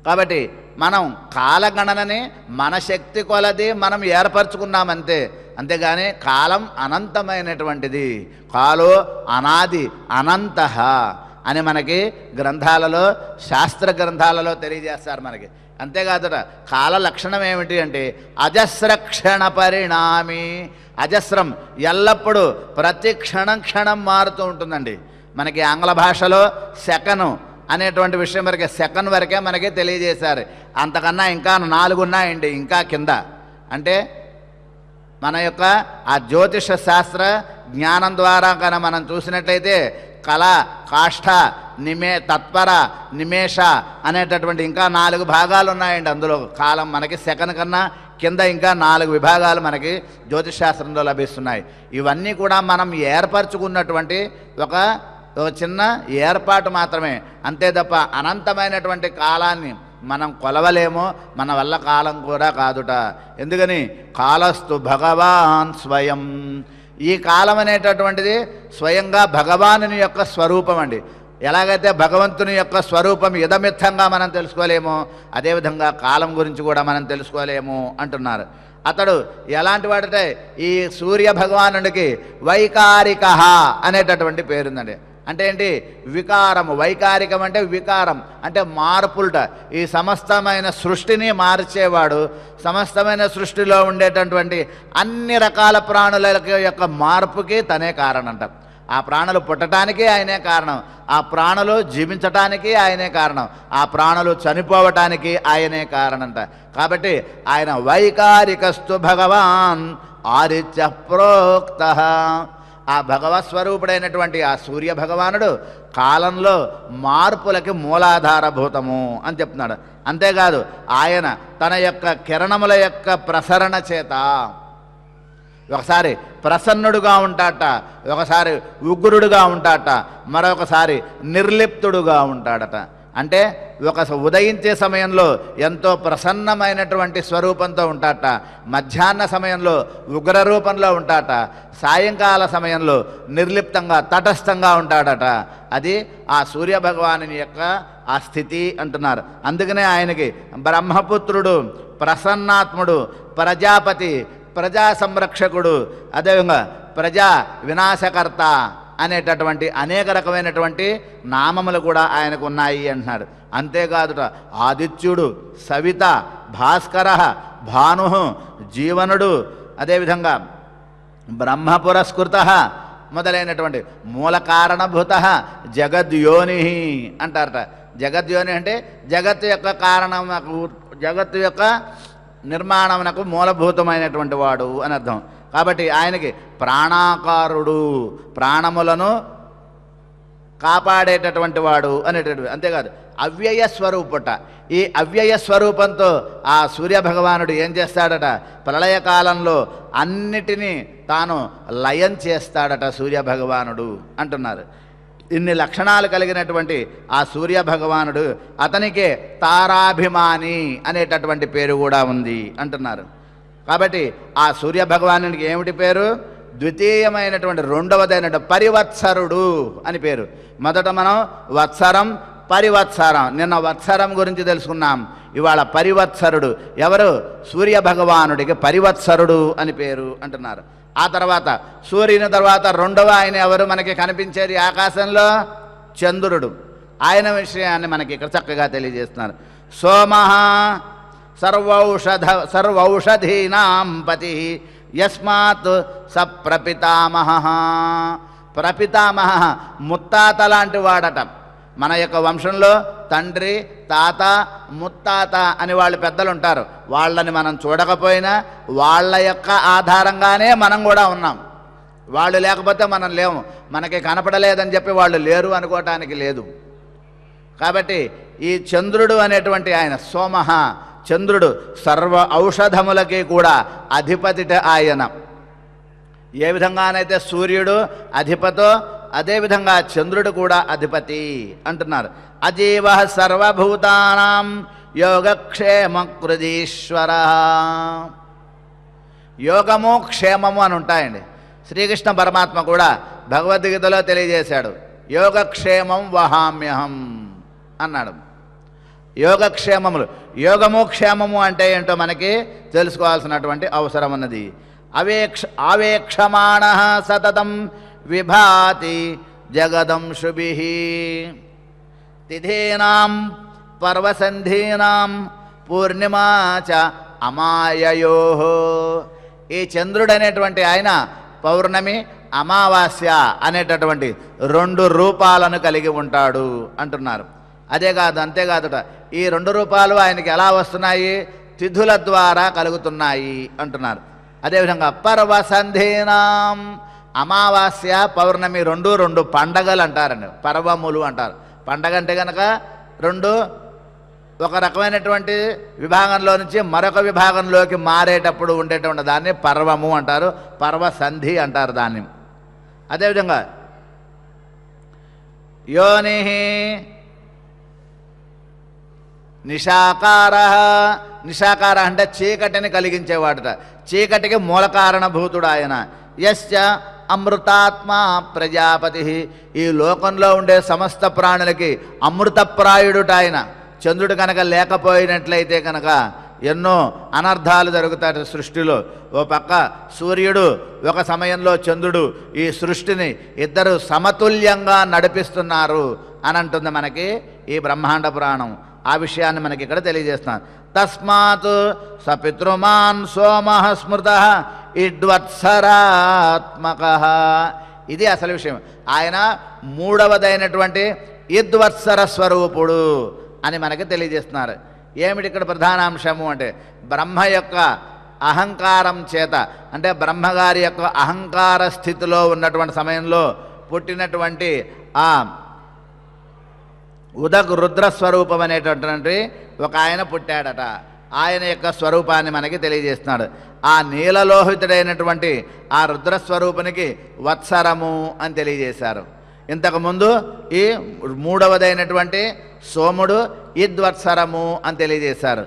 కాబట్టి మనం కాలగణనని మన శక్తి కొలది మనం ఏర్పరచుకున్నామంతే. అంతేగాని కాలం అనంతమైనటువంటిది. కాలో అనాది అనంతః అని మనకి గ్రంథాలలో, శాస్త్ర గ్రంథాలలో తెలియజేస్తారు మనకి. అంతేకాదుట కాల లక్షణం ఏమిటి అంటే అజస్రక్షణ పరిణామి. అజస్రం ఎల్లప్పుడూ ప్రతి క్షణం మారుతూ ఉంటుందండి. మనకి ఆంగ్ల భాషలో సెకను అనేటువంటి విషయం వరకే, సెకండ్ వరకే మనకి తెలియజేశారు. అంతకన్నా ఇంకా 4 ఉన్నాయండి ఇంకా కింద. అంటే మన యొక్క ఆ జ్యోతిష శాస్త్ర జ్ఞానం ద్వారా కనుక మనం చూసినట్లయితే కళ, కాష్ఠ, తత్పర, నిమేష అనేటటువంటి ఇంకా 4 భాగాలు ఉన్నాయండి. అందులో కాలం మనకి సెకండ్ కన్నా కింద ఇంకా 4 విభాగాలు మనకి జ్యోతిషశాస్త్రంలో లభిస్తున్నాయి. ఇవన్నీ కూడా మనం ఏర్పరచుకున్నటువంటి ఒక చిన్న ఏర్పాటు మాత్రమే, అంతే తప్ప అనంతమైనటువంటి కాలాన్ని మనం కొలవలేమో, మన వల్ల కాలం కూడా కాదుట. ఎందుకని కాలస్తు భగవాన్ స్వయం. ఈ కాలం అనేటటువంటిది స్వయంగా భగవానుని యొక్క స్వరూపం అండి. ఎలాగైతే భగవంతుని యొక్క స్వరూపం ఇదమిత్తంగా మనం తెలుసుకోలేమో, అదేవిధంగా కాలం గురించి కూడా మనం తెలుసుకోలేము అంటున్నారు. అతడు ఎలాంటి వాడంటే ఈ సూర్య భగవానుడికి వైకారిక అనేటటువంటి పేరుందండి. అంటే ఏంటి? వికారము. వైకారికం అంటే వికారం, అంటే మార్పులుట. ఈ సమస్తమైన సృష్టిని మార్చేవాడు. సమస్తమైన సృష్టిలో ఉండేటటువంటి అన్ని రకాల ప్రాణుల యొక్క మార్పుకి తనే కారణంట. ఆ ప్రాణులు పుట్టడానికి ఆయనే కారణం, ఆ ప్రాణులు జీవించటానికి ఆయనే కారణం, ఆ ప్రాణులు చనిపోవటానికి ఆయనే కారణంట. కాబట్టి ఆయన వైకారికస్తు భగవాన్ ఆదిత్య ప్రోక్త. ఆ భగవత్ స్వరూపుడైనటువంటి ఆ సూర్య భగవానుడు కాలంలో మార్పులకి మూలాధారభూతము అని చెప్తున్నాడు. అంతేకాదు ఆయన తన యొక్క కిరణముల యొక్క ప్రసరణ చేత ఒకసారి ప్రసన్నుడుగా ఉంటాట, ఒకసారి ఉగ్రుడుగా ఉంటాట, మరొకసారి నిర్లిప్తుడుగా ఉంటాడట. అంటే ఒక ఉదయించే సమయంలో ఎంతో ప్రసన్నమైనటువంటి స్వరూపంతో ఉంటాట, మధ్యాహ్న సమయంలో ఉగ్ర రూపంలో ఉంటాట, సాయంకాల సమయంలో నిర్లిప్తంగా తటస్థంగా ఉంటాడట. అది ఆ సూర్యభగవానుని యొక్క ఆ స్థితి అంటున్నారు. అందుకనే ఆయనకి బ్రహ్మపుత్రుడు, ప్రసన్నాత్ముడు, ప్రజాపతి, ప్రజా సంరక్షకుడు, అదేవిధంగా ప్రజా వినాశకర్త అనేటటువంటి అనేక రకమైనటువంటి నామములు కూడా ఆయనకు ఉన్నాయి అంటున్నాడు. అంతేకాదుట ఆదిత్యుడు, సవిత, భాస్కర, భాను, జీవనుడు, అదేవిధంగా బ్రహ్మ పురస్కృత మొదలైనటువంటి మూల కారణభూత జగద్యోని అంటారట. జగద్యోని అంటే జగత్తు యొక్క కారణం, జగత్తు యొక్క నిర్మాణమునకు మూలభూతమైనటువంటి వాడు అని అర్థం. కాబట్టి ఆయనకి ప్రాణాకారుడు, ప్రాణములను కాపాడేటటువంటి వాడు అనేటటువంటి. అంతేకాదు అవ్యయ స్వరూపుట. ఈ అవ్యయ స్వరూపంతో ఆ సూర్యభగవానుడు ఏం చేస్తాడట? ప్రళయకాలంలో అన్నిటినీ తాను లయం చేస్తాడట సూర్యభగవానుడు అంటున్నారు. ఇన్ని లక్షణాలు కలిగినటువంటి ఆ సూర్యభగవానుడు అతనికే తారాభిమాని అనేటటువంటి పేరు కూడా ఉంది అంటున్నారు. కాబట్టి ఆ సూర్యభగవానునికి ఏమిటి పేరు? ద్వితీయమైనటువంటి రెండవదైన పరివత్సరుడు అని పేరు. మొదట మనం వత్సరం, పరివత్సరం, నిన్న వత్సరం గురించి తెలుసుకున్నాం. ఇవాళ పరివత్సరుడు. ఎవరు? సూర్యభగవానుడికి పరివత్సరుడు అని పేరు అంటున్నారు. ఆ తర్వాత సూర్యుని తర్వాత రెండవ ఆయన ఎవరు మనకి కనిపించేది ఆకాశంలో? చంద్రుడు. ఆయన మనకి ఇక్కడ చక్కగా తెలియజేస్తున్నారు. సోమః సర్వౌషధీనాం పతి యస్మాత్ స ప్రపితామహః. ప్రపితామహ ముత్తాత లాంటి వాడట. మన యొక్క వంశంలో తండ్రి, తాత, ముత్తాత అని వాళ్ళు పెద్దలు ఉంటారు. వాళ్ళని మనం చూడకపోయినా వాళ్ళ యొక్క ఆధారంగానే మనం కూడా ఉన్నాం. వాళ్ళు లేకపోతే మనం లేము. మనకి కనపడలేదని చెప్పి వాళ్ళు లేరు అనుకోవటానికి లేదు. కాబట్టి ఈ చంద్రుడు అనేటువంటి ఆయన సోమః, చంద్రుడు సర్వ ఔషధములకి కూడా అధిపతిట ఆయన. ఏ విధంగానైతే సూర్యుడు అధిపతో అదేవిధంగా చంద్రుడు కూడా అధిపతి అంటున్నారు. అజీవ సర్వభూతానాం యోగక్షేమకృదీశ్వర. యోగము క్షేమము అని ఉంటాయండి. శ్రీకృష్ణ పరమాత్మ కూడా భగవద్గీతలో తెలియజేశాడు. యోగక్షేమం వహామ్యహం అన్నాడు. యోగక్షేమములు, యోగము క్షేమము అంటే ఏంటో మనకి తెలుసుకోవాల్సినటువంటి అవసరం ఉన్నది. ఆవేక్షమాణ సతతం విభాతి జగదంశుభిః తిథీనాం పర్వసంధీనాం పూర్ణిమా చ అమాయయోః. ఈ చంద్రుడు అనేటువంటి ఆయన పౌర్ణమి, అమావాస్య అనేటటువంటి రెండు రూపాలను కలిగి ఉంటాడు అంటున్నారు. అంతేకాదుట ఈ రెండు రూపాలు ఆయనకి ఎలా వస్తున్నాయి? తిథుల ద్వారా కలుగుతున్నాయి అంటున్నారు. అదేవిధంగా పర్వసంధీనాం, అమావాస్య పౌర్ణమి రెండు పండగలు అంటారండి, పర్వములు అంటారు. పండగ అంటే కనుక రెండు ఒక రకమైనటువంటి విభాగంలో నుంచి మరొక విభాగంలోకి మారేటప్పుడు ఉండేటువంటి దాన్ని పర్వము అంటారు, పర్వసంధి అంటారు దాన్ని. అదేవిధంగా యోని నిశాకార. నిశాకార అంటే చీకటిని కలిగించేవాడుట, చీకటికి మూల కారణభూతుడు ఆయన. యశ్చ అమృతాత్మ ప్రజాపతి. ఈ లోకంలో ఉండే సమస్త ప్రాణులకి అమృతప్రాయుడుట ఆయన. చంద్రుడు కనుక లేకపోయినట్లయితే కనుక ఎన్నో అనర్థాలు జరుగుతాయి సృష్టిలో. ఓ పక్క సూర్యుడు, ఒక సమయంలో చంద్రుడు, ఈ సృష్టిని ఇద్దరు సమతుల్యంగా నడిపిస్తున్నారు అని అంటుంది మనకి ఈ బ్రహ్మాండ పురాణం. ఆ విషయాన్ని మనకి ఇక్కడ తెలియజేస్తున్నాను. తస్మాత్ సపితృమాన్ సోమ స్మృత ఇడ్వత్సరాత్మక. ఇది అసలు విషయం. ఆయన మూడవదైనటువంటి ఇద్వత్సర స్వరూపుడు అని మనకి తెలియజేస్తున్నారు. ఏమిటి ఇక్కడ ప్రధానాంశము అంటే బ్రహ్మ యొక్క అహంకారం చేత, అంటే బ్రహ్మగారి యొక్క అహంకార స్థితిలో ఉన్నటువంటి సమయంలో పుట్టినటువంటి ఆ ఉదక్ రుద్రస్వరూపం అనేటటువంటి ఒక ఆయన పుట్టాడట. ఆయన యొక్క స్వరూపాన్ని మనకి తెలియజేస్తున్నాడు. ఆ నీలలోహితుడైనటువంటి ఆ రుద్రస్వరూపునికి వత్సరము అని తెలియజేశారు. ఇంతకుముందు ఈ మూడవదైనటువంటి సోముడు ఇద్వత్సరము అని తెలియజేశారు.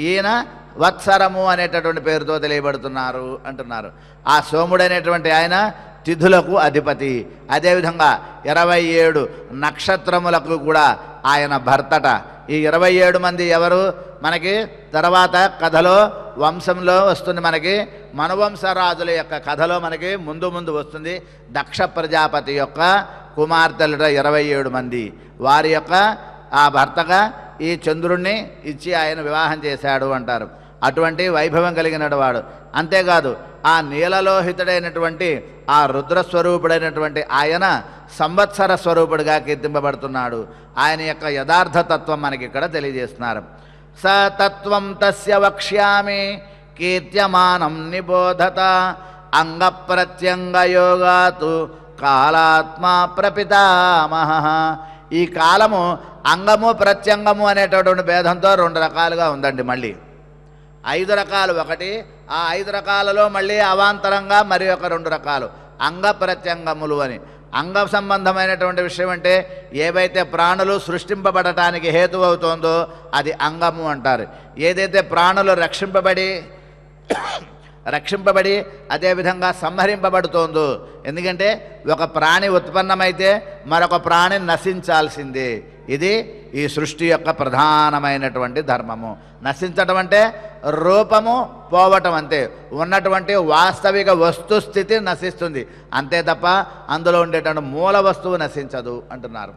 ఈయన వత్సరము అనేటటువంటి పేరుతో తెలియబడుతున్నారు అంటున్నారు. ఆ సోముడు అనేటువంటి ఆయన తిథులకు అధిపతి. అదేవిధంగా 27 నక్షత్రములకు కూడా ఆయన భర్తట. ఈ 27 మంది ఎవరు మనకి తర్వాత కథలో వంశంలో వస్తుంది. మనకి మనువంశరాజుల యొక్క కథలో మనకి ముందు ముందు వస్తుంది. దక్ష ప్రజాపతి యొక్క కుమార్తెలుట 27 మంది. వారి యొక్క ఆ భర్తగా ఈ చంద్రుణ్ణి ఇచ్చి ఆయన వివాహం చేశాడు అంటారు. అటువంటి వైభవం కలిగిన వాడు. అంతేకాదు ఆ నీలలోహితుడైనటువంటి ఆ రుద్రస్వరూపుడైనటువంటి ఆయన సంవత్సర స్వరూపుడిగా కీర్తింపబడుతున్నాడు. ఆయన యొక్క యథార్థ తత్వం మనకి ఇక్కడ తెలియజేస్తున్నారు. స తత్వం తస్య వక్ష్యామి కీర్త్యమానం నిబోధత అంగప్రత్యంగయోగాతు కాలాత్మా ప్రపితామహ. ఈ కాలము అంగము ప్రత్యంగము అనేటటువంటి భేదంతో 2 రకాలుగా ఉందండి. మళ్ళీ 5 రకాలు. ఒకటి ఆ 5 రకాలలో మళ్ళీ అవాంతరంగా మరి ఒక 2 రకాలు అంగ ప్రత్యంగములు అని. అంగ సంబంధమైనటువంటి విషయం అంటే ఏవైతే ప్రాణులు సృష్టింపబడటానికి హేతు అవుతోందో అది అంగము అంటారు. ఏదైతే ప్రాణులు రక్షింపబడి అదేవిధంగా సంహరింపబడుతోందో, ఎందుకంటే ఒక ప్రాణి ఉత్పన్నమైతే మరొక ప్రాణి నశించాల్సిందే. ఇది ఈ సృష్టి యొక్క ప్రధానమైనటువంటి ధర్మము. నశించటం అంటే రూపము పోవటం అంతే. ఉన్నటువంటి వాస్తవిక వస్తుస్థితి నశిస్తుంది అంతే తప్ప అందులో ఉండేటువంటి మూల వస్తువు నశించదు అంటున్నారు.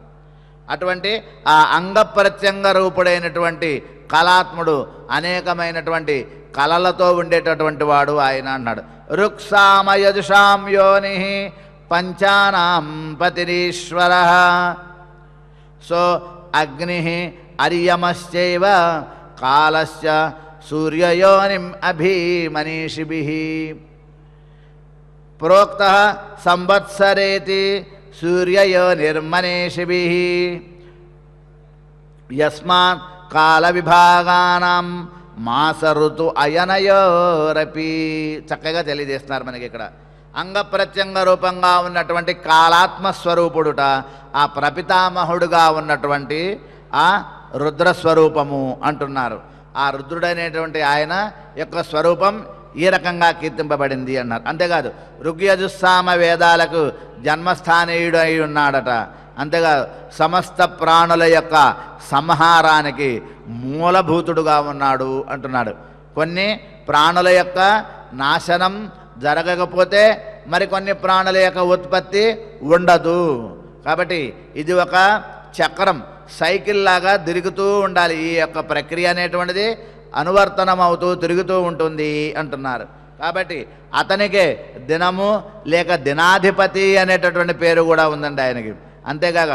అటువంటి ఆ అంగ ప్రత్యంగ రూపుడైనటువంటి కళాత్ముడు అనేకమైనటువంటి కళలతో ఉండేటటువంటి వాడు ఆయన అన్నాడు. రుక్సామయజుషాం యోని పంచానాం పతిరీశ్వర. సో అగ్ని అర్యమశ్చైవ కాలస్య సూర్యయోనిం అభిమనీషిభిః. ప్రోక్త సంవత్సరేతి సూర్యయోనిర్మనీషిభిః. యస్మాత్ కాల విభాగానాం మాస ఋతు అయనయోరపి. చక్కగా తెలియజేస్తున్నారు మనకి ఇక్కడ. అంగ ప్రత్యంగ రూపంగా ఉన్నటువంటి కాలాత్మస్వరూపుడుట ఆ ప్రపితామహుడుగా ఉన్నటువంటి ఆ రుద్రస్వరూపము అంటున్నారు. ఆ రుద్రుడైనటువంటి ఆయన యొక్క స్వరూపం ఈ రకంగా కీర్తింపబడింది అన్నారు. అంతేకాదు ఋగ్యజుస్సామ వేదాలకు జన్మస్థానీయుడు అయి ఉన్నాడట. అంతేకాదు సమస్త ప్రాణుల యొక్క సంహారానికి మూలభూతుడుగా ఉన్నాడు అంటున్నాడు. కొన్ని ప్రాణుల యొక్క నాశనం జరగకపోతే మరికొన్ని ప్రాణుల యొక్క ఉత్పత్తి ఉండదు. కాబట్టి ఇది ఒక చక్రం, సైకిల్ లాగా తిరుగుతూ ఉండాలి. ఈ యొక్క ప్రక్రియ అనేటువంటిది అనువర్తనం అవుతూ తిరుగుతూ ఉంటుంది అంటున్నారు. కాబట్టి అతనికే దినము లేక దినాధిపతి అనేటటువంటి పేరు కూడా ఉందండి ఆయనకి. అంతేకాక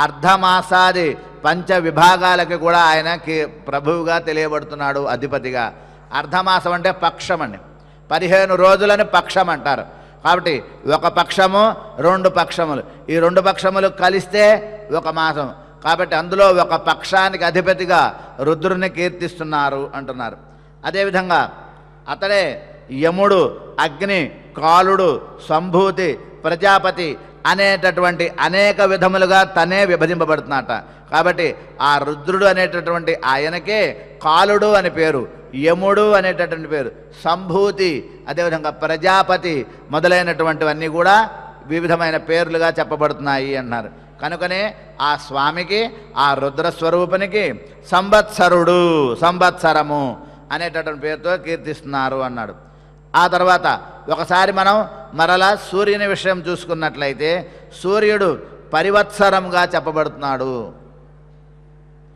అర్ధమాసాది 5 విభాగాలకి కూడా ఆయనకి ప్రభువుగా తెలియబడుతున్నాడు, అధిపతిగా. అర్ధమాసం అంటే పక్షం అండి. 15 రోజులని పక్షం అంటారు. కాబట్టి ఒక పక్షము 2 పక్షములు, ఈ 2 పక్షములు కలిస్తే ఒక మాసం. కాబట్టి అందులో ఒక పక్షానికి అధిపతిగా రుద్రుని కీర్తిస్తున్నారు అంటున్నారు. అదేవిధంగా అతడే యముడు, అగ్ని, కాలుడు, సంభూతి, ప్రజాపతి, అనేటటువంటి అనేక విధములుగా తనే విభజింపబడుతున్నట. కాబట్టి ఆ రుద్రుడు అనేటటువంటి ఆయనకే కాలుడు అని పేరు, యముడు అనేటటువంటి పేరు, సంభూతి, అదేవిధంగా ప్రజాపతి మొదలైనటువంటివన్నీ కూడా వివిధమైన పేర్లుగా చెప్పబడుతున్నాయి అన్నారు. కనుకనే ఆ స్వామికి, ఆ రుద్రస్వరూపునికి సంవత్సరుడు, సంవత్సరము అనేటటువంటి పేరుతో కీర్తిస్తున్నారు అన్నాడు. ఆ తర్వాత ఒకసారి మనం మరలా సూర్యుని విషయం చూసుకున్నట్లయితే సూర్యుడు పరివత్సరంగా చెప్పబడుతున్నాడు.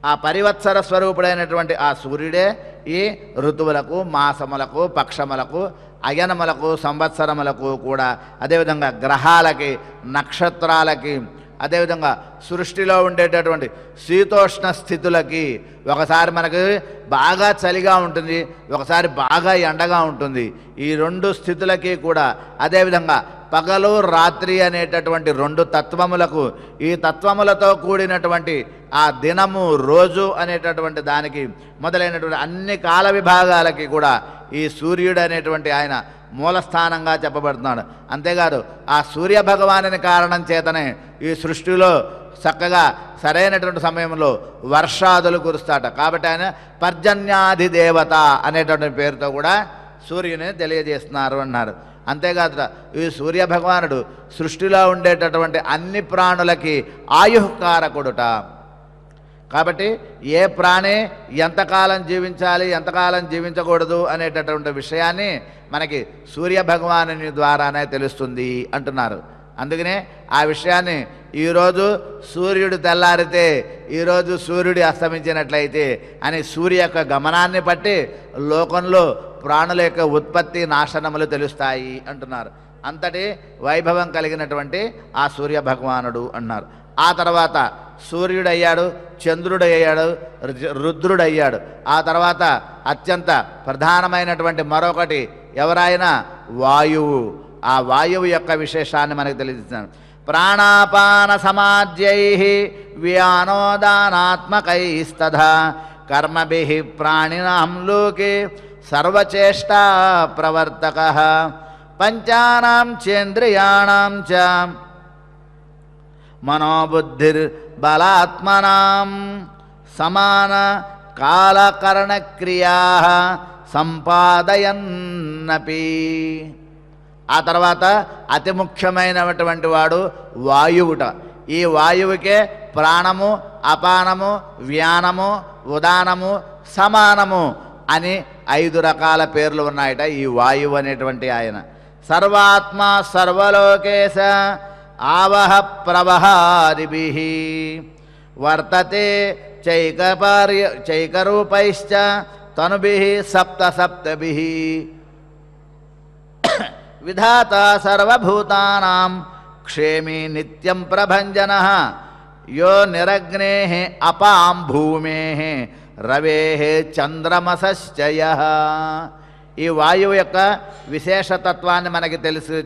ఆ పరివత్సర స్వరూపుడైనటువంటి ఆ సూర్యుడే ఈ ఋతువులకు, మాసములకు, పక్షములకు, అయనములకు, సంవత్సరములకు కూడా, అదేవిధంగా గ్రహాలకి, నక్షత్రాలకి, అదేవిధంగా సృష్టిలో ఉండేటటువంటి శీతోష్ణ స్థితులకి, ఒకసారి మనకి బాగా చలిగా ఉంటుంది, ఒకసారి బాగా ఎండగా ఉంటుంది. ఈ రెండు స్థితులకి కూడా, అదేవిధంగా పగలు రాత్రి అనేటటువంటి రెండు తత్వములకు, ఈ తత్వములతో కూడినటువంటి ఆ దినము, రోజు అనేటటువంటి దానికి మొదలైనటువంటి అన్ని కాల విభాగాలకి కూడా ఈ సూర్యుడు అనేటువంటి ఆయన మూలస్థానంగా చెప్పబడుతున్నాడు. అంతేకాదు ఆ సూర్య భగవానుని కారణం చేతనే ఈ సృష్టిలో చక్కగా సరైనటువంటి సమయంలో వర్షాదులు కురుస్తాట. కాబట్టి ఆయన పర్జన్యాధి దేవత అనేటువంటి పేరుతో కూడా సూర్యుని తెలియజేస్తున్నారు అన్నారు. అంతేకాదు ఈ సూర్య భగవానుడు సృష్టిలో ఉండేటటువంటి అన్ని ప్రాణులకి ఆయుఃకారకుడుట. కాబట్టి ఏ ప్రాణి ఎంతకాలం జీవించాలి, ఎంతకాలం జీవించకూడదు అనేటటువంటి విషయాన్ని మనకి సూర్య భగవానుని ద్వారానే తెలుస్తుంది అంటున్నారు. అందుకనే ఆ విషయాన్ని ఈరోజు సూర్యుడు తెల్లారితే, ఈరోజు సూర్యుడు అస్తమించినట్లయితే అని సూర్య యొక్క గమనాన్ని బట్టి లోకంలో ప్రాణుల యొక్క ఉత్పత్తి, నాశనములు తెలుస్తాయి అంటున్నారు. అంతటి వైభవం కలిగినటువంటి ఆ సూర్య భగవానుడు అన్నారు. ఆ తర్వాత సూర్యుడయ్యాడు, చంద్రుడయ్యాడు, రుద్రుడయ్యాడు. ఆ తర్వాత అత్యంత ప్రధానమైనటువంటి మరొకటి ఎవరైనా వాయువు. ఆ వాయువు యొక్క విశేషాన్ని మనకు తెలియజేస్తున్నాడు. ప్రాణాపాన సమాజ్యై వ్యానోదానాత్మకైస్తథా కర్మభిః ప్రాణినాం లోకే సర్వచేష్టా ప్రవర్తకః పంచానాం చేంద్రియాణాం చ మనోబుద్ధిర్బలాత్మనాం సమాన కాలకరణక్రియా సంపాదయన్నపి. ఆ తర్వాత అతి ముఖ్యమైనటువంటి వాడు వాయువుట. ఈ వాయువుకే ప్రాణము, అపానము, వ్యానము, ఉదానము, సమానము అని 5 రకాల పేర్లు ఉన్నాయట ఈ వాయువు అనేటువంటి ఆయన. సర్వాత్మ సర్వలోకేశ ఆవహ ప్రవహాదిభిః వర్తతే చైకరూపైశ్చ తనుభిః సప్త సప్తభిః విధాత సర్వభూతానాం క్షేమీ నిత్యం ప్రభంజనః యో నిరగ్నేః అపాం భూమేః రవేః చంద్రమసశ్చయః. ఈ వాయువు యొక్క విశేషతత్వాన్ని మనకి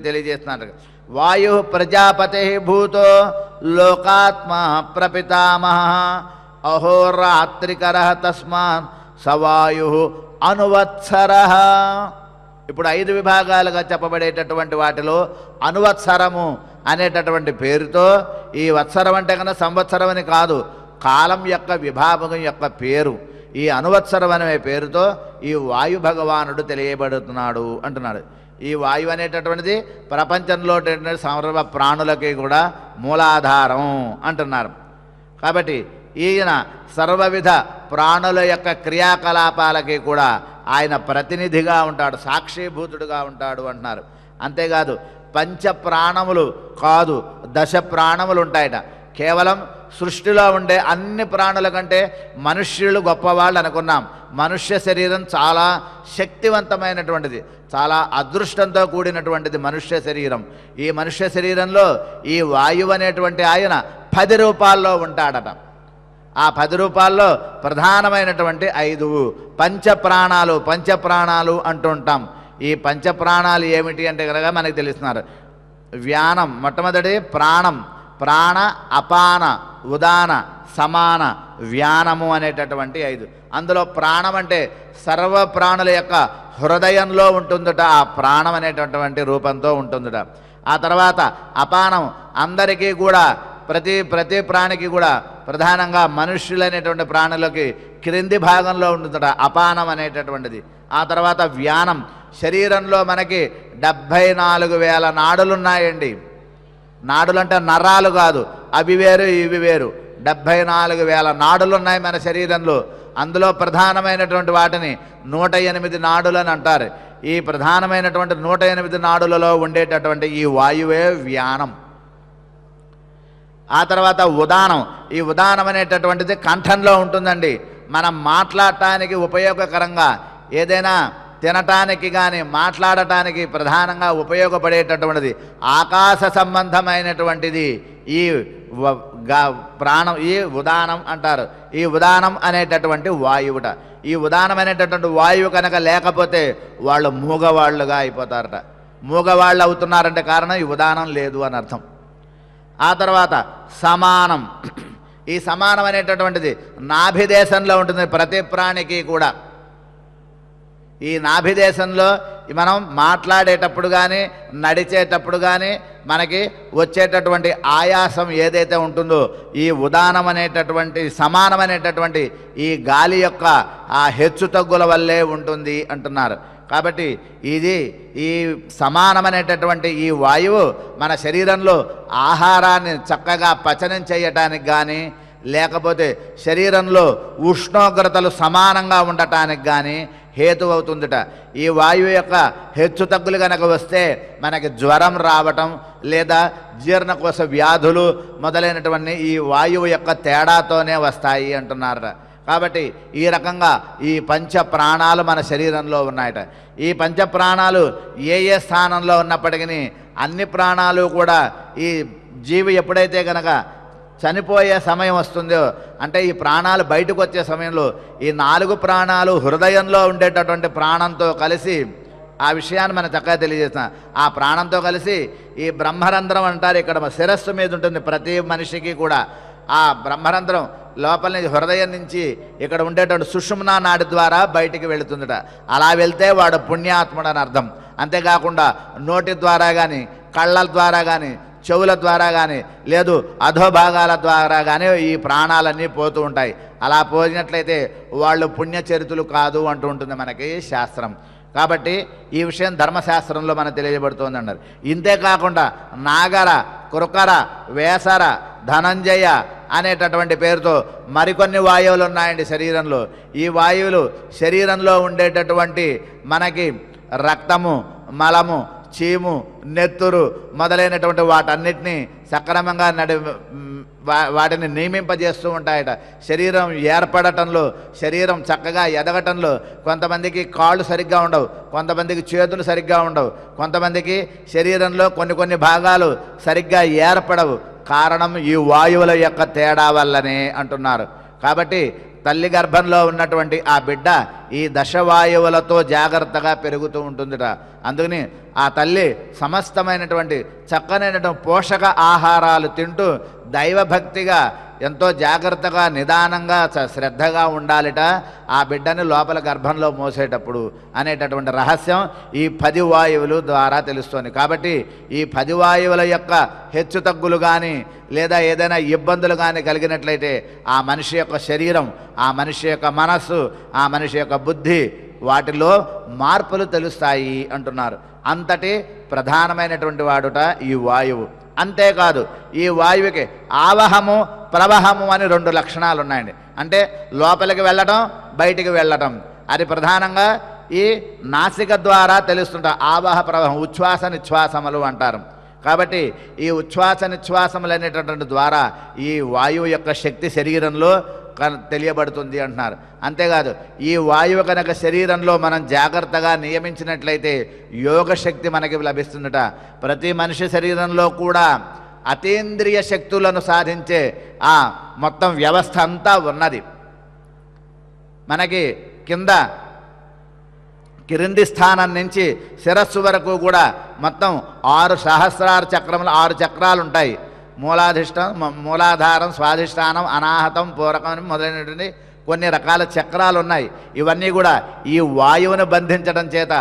తెలియజేస్తున్నారు. వాయు ప్రజాపతి భూతో లోకాత్మ ప్రపితామహ అహోరాత్రికర తస్మాత్ సవాయు అనువత్సరః. ఇప్పుడు 5 విభాగాలుగా చెప్పబడేటటువంటి వాటిలో అనువత్సరము అనేటటువంటి పేరుతో, ఈ వత్సరం అంటే కన్నా సంవత్సరం అని కాదు, కాలం యొక్క విభాగం యొక్క పేరు. ఈ అనువత్సరం అనే పేరుతో ఈ వాయు భగవానుడు తెలియబడుతున్నాడు అంటున్నాడు. ఈ వాయువు అనేటటువంటిది ప్రపంచంలో సర్వ ప్రాణులకి కూడా మూలాధారం అంటున్నారు. కాబట్టి ఈయన సర్వవిధ ప్రాణుల యొక్క క్రియాకలాపాలకి కూడా ఆయన ప్రతినిధిగా ఉంటాడు, సాక్షిభూతుడుగా ఉంటాడు అంటున్నారు. అంతేకాదు పంచ ప్రాణములు కాదు, 10 ప్రాణములు ఉంటాయట. కేవలం సృష్టిలో ఉండే అన్ని ప్రాణుల కంటే మనుష్యులు గొప్పవాళ్ళు అనుకున్నాం. మనుష్య శరీరం చాలా శక్తివంతమైనటువంటిది, చాలా అదృష్టంతో కూడినటువంటిది మనుష్య శరీరం. ఈ మనుష్య శరీరంలో ఈ వాయువు అనేటువంటి ఆయన 10 రూపాల్లో ఉంటాడట. ఆ 10 రూపాల్లో ప్రధానమైనటువంటి 5 పంచప్రాణాలు. పంచప్రాణాలు అంటుంటాం. ఈ పంచప్రాణాలు ఏమిటి అంటే కనుక మనకు తెలుస్తున్నారు. వ్యానం మొట్టమొదటి ప్రాణం, ప్రాణ, అపాన, ఉదాన, సమాన, వ్యానము అనేటటువంటి 5. అందులో ప్రాణం అంటే సర్వ ప్రాణుల యొక్క హృదయంలో ఉంటుందట. ఆ ప్రాణం అనేటటువంటి రూపంతో ఉంటుందట. ఆ తర్వాత అపానం అందరికీ కూడా ప్రతి ప్రాణికి కూడా ప్రధానంగా మనుష్యులైనటువంటి ప్రాణులకి క్రింది భాగంలో ఉంటుందట అపానం అనేటటువంటిది. ఆ తర్వాత వ్యానం, శరీరంలో మనకి 74,000 నాడులు ఉన్నాయండి. నాడులు అంటే నరాలు కాదు, అవి వేరు ఇవి వేరు. 74,000 నాడులు ఉన్నాయి మన శరీరంలో. అందులో ప్రధానమైనటువంటి వాటిని 108 నాడులు అని అంటారు. ఈ ప్రధానమైనటువంటి 108 నాడులలో ఉండేటటువంటి ఈ వాయువే వ్యానం. ఆ తర్వాత ఉదానం. ఈ ఉదానం అనేటటువంటిది కంఠంలో ఉంటుందండి. మనం మాట్లాడటానికి ఉపయోగకరంగా ఏదైనా తినటానికి కానీ మాట్లాడటానికి ప్రధానంగా ఉపయోగపడేటటువంటిది ఆకాశ సంబంధమైనటువంటిది ఈ ప్రాణం, ఈ ఉదానం అంటారు. ఈ ఉదానం అనేటటువంటి వాయువుట. ఈ ఉదానం అనేటటువంటి వాయువు కనుక లేకపోతే వాళ్ళు మూగవాళ్ళుగా అయిపోతారట. మూగవాళ్ళు అవుతున్నారంటే కారణం ఈ ఉదానం లేదు అని అర్థం. ఆ తర్వాత సమానం. ఈ సమానం అనేటటువంటిది నాభిదేశంలో ఉంటుంది ప్రతి ప్రాణికి కూడా. ఈ నాభిదేశంలో మనం మాట్లాడేటప్పుడు కానీ నడిచేటప్పుడు కానీ మనకి వచ్చేటటువంటి ఆయాసం ఏదైతే ఉంటుందో ఈ ఉదానం అనేటటువంటి సమానం అనేటటువంటి ఈ గాలి యొక్క ఆ హెచ్చు తగ్గుల వల్లే ఉంటుంది అంటున్నారు. కాబట్టి ఈ సమానమైనటువంటి ఈ వాయువు మన శరీరంలో ఆహారాన్ని చక్కగా పచనం చేయటానికి కానీ లేకపోతే శరీరంలో ఉష్ణోగ్రతలు సమానంగా ఉండటానికి కానీ హేతు అవుతుందిట. ఈ వాయువు యొక్క హెచ్చు తగ్గులు కనుక వస్తే మనకి జ్వరం రావటం లేదా జీర్ణకోశ వ్యాధులు మొదలైనటువంటి ఈ వాయువు యొక్క తేడాతోనే వస్తాయి అంటున్నారట. కాబట్టి ఈ రకంగా ఈ పంచ ప్రాణాలు మన శరీరంలో ఉన్నాయట. ఈ పంచ ప్రాణాలు ఏ స్థానంలో ఉన్నప్పటికీ అన్ని ప్రాణాలు కూడా ఈ జీవి ఎప్పుడైతే కనుక చనిపోయే సమయం వస్తుందో అంటే ఈ ప్రాణాలు బయటకు వచ్చే సమయంలో ఈ 4 ప్రాణాలు హృదయంలో ఉండేటటువంటి ప్రాణంతో కలిసి ఆ విషయాన్ని మనం చక్కగా తెలియజేస్తాం. ఆ ప్రాణంతో కలిసి ఈ బ్రహ్మరంధ్రం అంటారు, ఇక్కడ శిరస్సు మీద ఉంటుంది ప్రతి మనిషికి కూడా. ఆ బ్రహ్మరంధ్రం లోపల నుంచి హృదయం నుంచి ఇక్కడ ఉండేటువంటి సుషుమ్నా నాడి ద్వారా బయటికి వెళుతుందట. అలా వెళ్తే వాడు పుణ్యాత్ముడు అని అర్థం. అంతేకాకుండా నోటి ద్వారా కానీ కళ్ళ ద్వారా కానీ చెవుల ద్వారా కానీ లేదు అధోభాగాల ద్వారా కానీ ఈ ప్రాణాలన్నీ పోతూ ఉంటాయి. అలా పోయినట్లయితే వాళ్ళు పుణ్యచరితులు కాదు అంటూ ఉంటుంది మనకి శాస్త్రం. కాబట్టి ఈ విషయం ధర్మశాస్త్రంలో మనకు తెలియబడుతోంది అన్నారు. ఇంతేకాకుండా నాగర, కృకర, వేసర, ధనంజయ అనేటటువంటి పేరుతో మరికొన్ని వాయువులు ఉన్నాయండి శరీరంలో. ఈ వాయువులు శరీరంలో ఉండేటటువంటి మనకి రక్తము, మలము, చీము, నెత్తురు మొదలైనటువంటి వాటన్నిటినీ సక్రమంగా వాటిని నియమింపజేస్తూ ఉంటాయట. శరీరం ఏర్పడటంలో, శరీరం చక్కగా ఎదగటంలో కొంతమందికి కాళ్ళు సరిగ్గా ఉండవు, కొంతమందికి చేతులు సరిగ్గా ఉండవు, కొంతమందికి శరీరంలో కొన్ని భాగాలు సరిగ్గా ఏర్పడవు. కారణం ఈ వాయువుల యొక్క తేడా వల్లనే అంటున్నారు. కాబట్టి తల్లి గర్భంలో ఉన్నటువంటి ఆ బిడ్డ ఈ దశవాయువులతో జాగ్రత్తగా పెరుగుతూ ఉంటుందిట. అందుకని ఆ తల్లి సమస్తమైనటువంటి చక్కనైనటువంటి పోషక ఆహారాలు తింటూ దైవభక్తిగా ఎంతో జాగ్రత్తగా నిదానంగా శ్రద్ధగా ఉండాలిట ఆ బిడ్డని లోపల గర్భంలో మోసేటప్పుడు అనేటటువంటి రహస్యం ఈ 10 వాయువులు ద్వారా తెలుస్తోంది. కాబట్టి ఈ 10 వాయువుల యొక్క హెచ్చుతగ్గులు కానీ లేదా ఏదైనా ఇబ్బందులు కానీ కలిగినట్లయితే ఆ మనిషి యొక్క శరీరం, ఆ మనిషి యొక్క మనస్సు, ఆ మనిషి యొక్క బుద్ధి వాటిలో మార్పులు తెలుస్తాయి అంటున్నారు. అంతటి ప్రధానమైనటువంటి వాడుట ఈ వాయువు. అంతేకాదు ఈ వాయువుకి ఆవహము, ప్రవహము అని 2 లక్షణాలు ఉన్నాయండి. అంటే లోపలికి వెళ్ళటం, బయటికి వెళ్ళటం. అది ప్రధానంగా ఈ నాసిక ద్వారా తెలుస్తుంటారు. ఆవహ ప్రవహం, ఉచ్ఛ్వాస నిశ్వాసములు అంటారు. కాబట్టి ఈ ఉచ్ఛ్వాస నిశ్వాసములు అనేటటువంటి ద్వారా ఈ వాయువు యొక్క శక్తి శరీరంలో తెలియబడుతుంది అంటున్నారు. అంతేకాదు ఈ వాయువు కనుక శరీరంలో మనం జాగ్రత్తగా నియమించినట్లయితే యోగశక్తి మనకి లభిస్తుందట. ప్రతి మనిషి శరీరంలో కూడా అతీంద్రియ శక్తులను సాధించే ఆ మొత్తం వ్యవస్థ అంతా ఉన్నది. మనకి క్రింది స్థానం నుంచి శిరస్సు వరకు కూడా మొత్తం 6 సహస్రార చక్రములు, 6 చక్రాలు ఉంటాయి. మూలాధారం, స్వాధిష్టానం, అనాహతం, పూరకం మొదలైనటువంటి కొన్ని రకాల చక్రాలు ఉన్నాయి. ఇవన్నీ కూడా ఈ వాయువును బంధించడం చేత,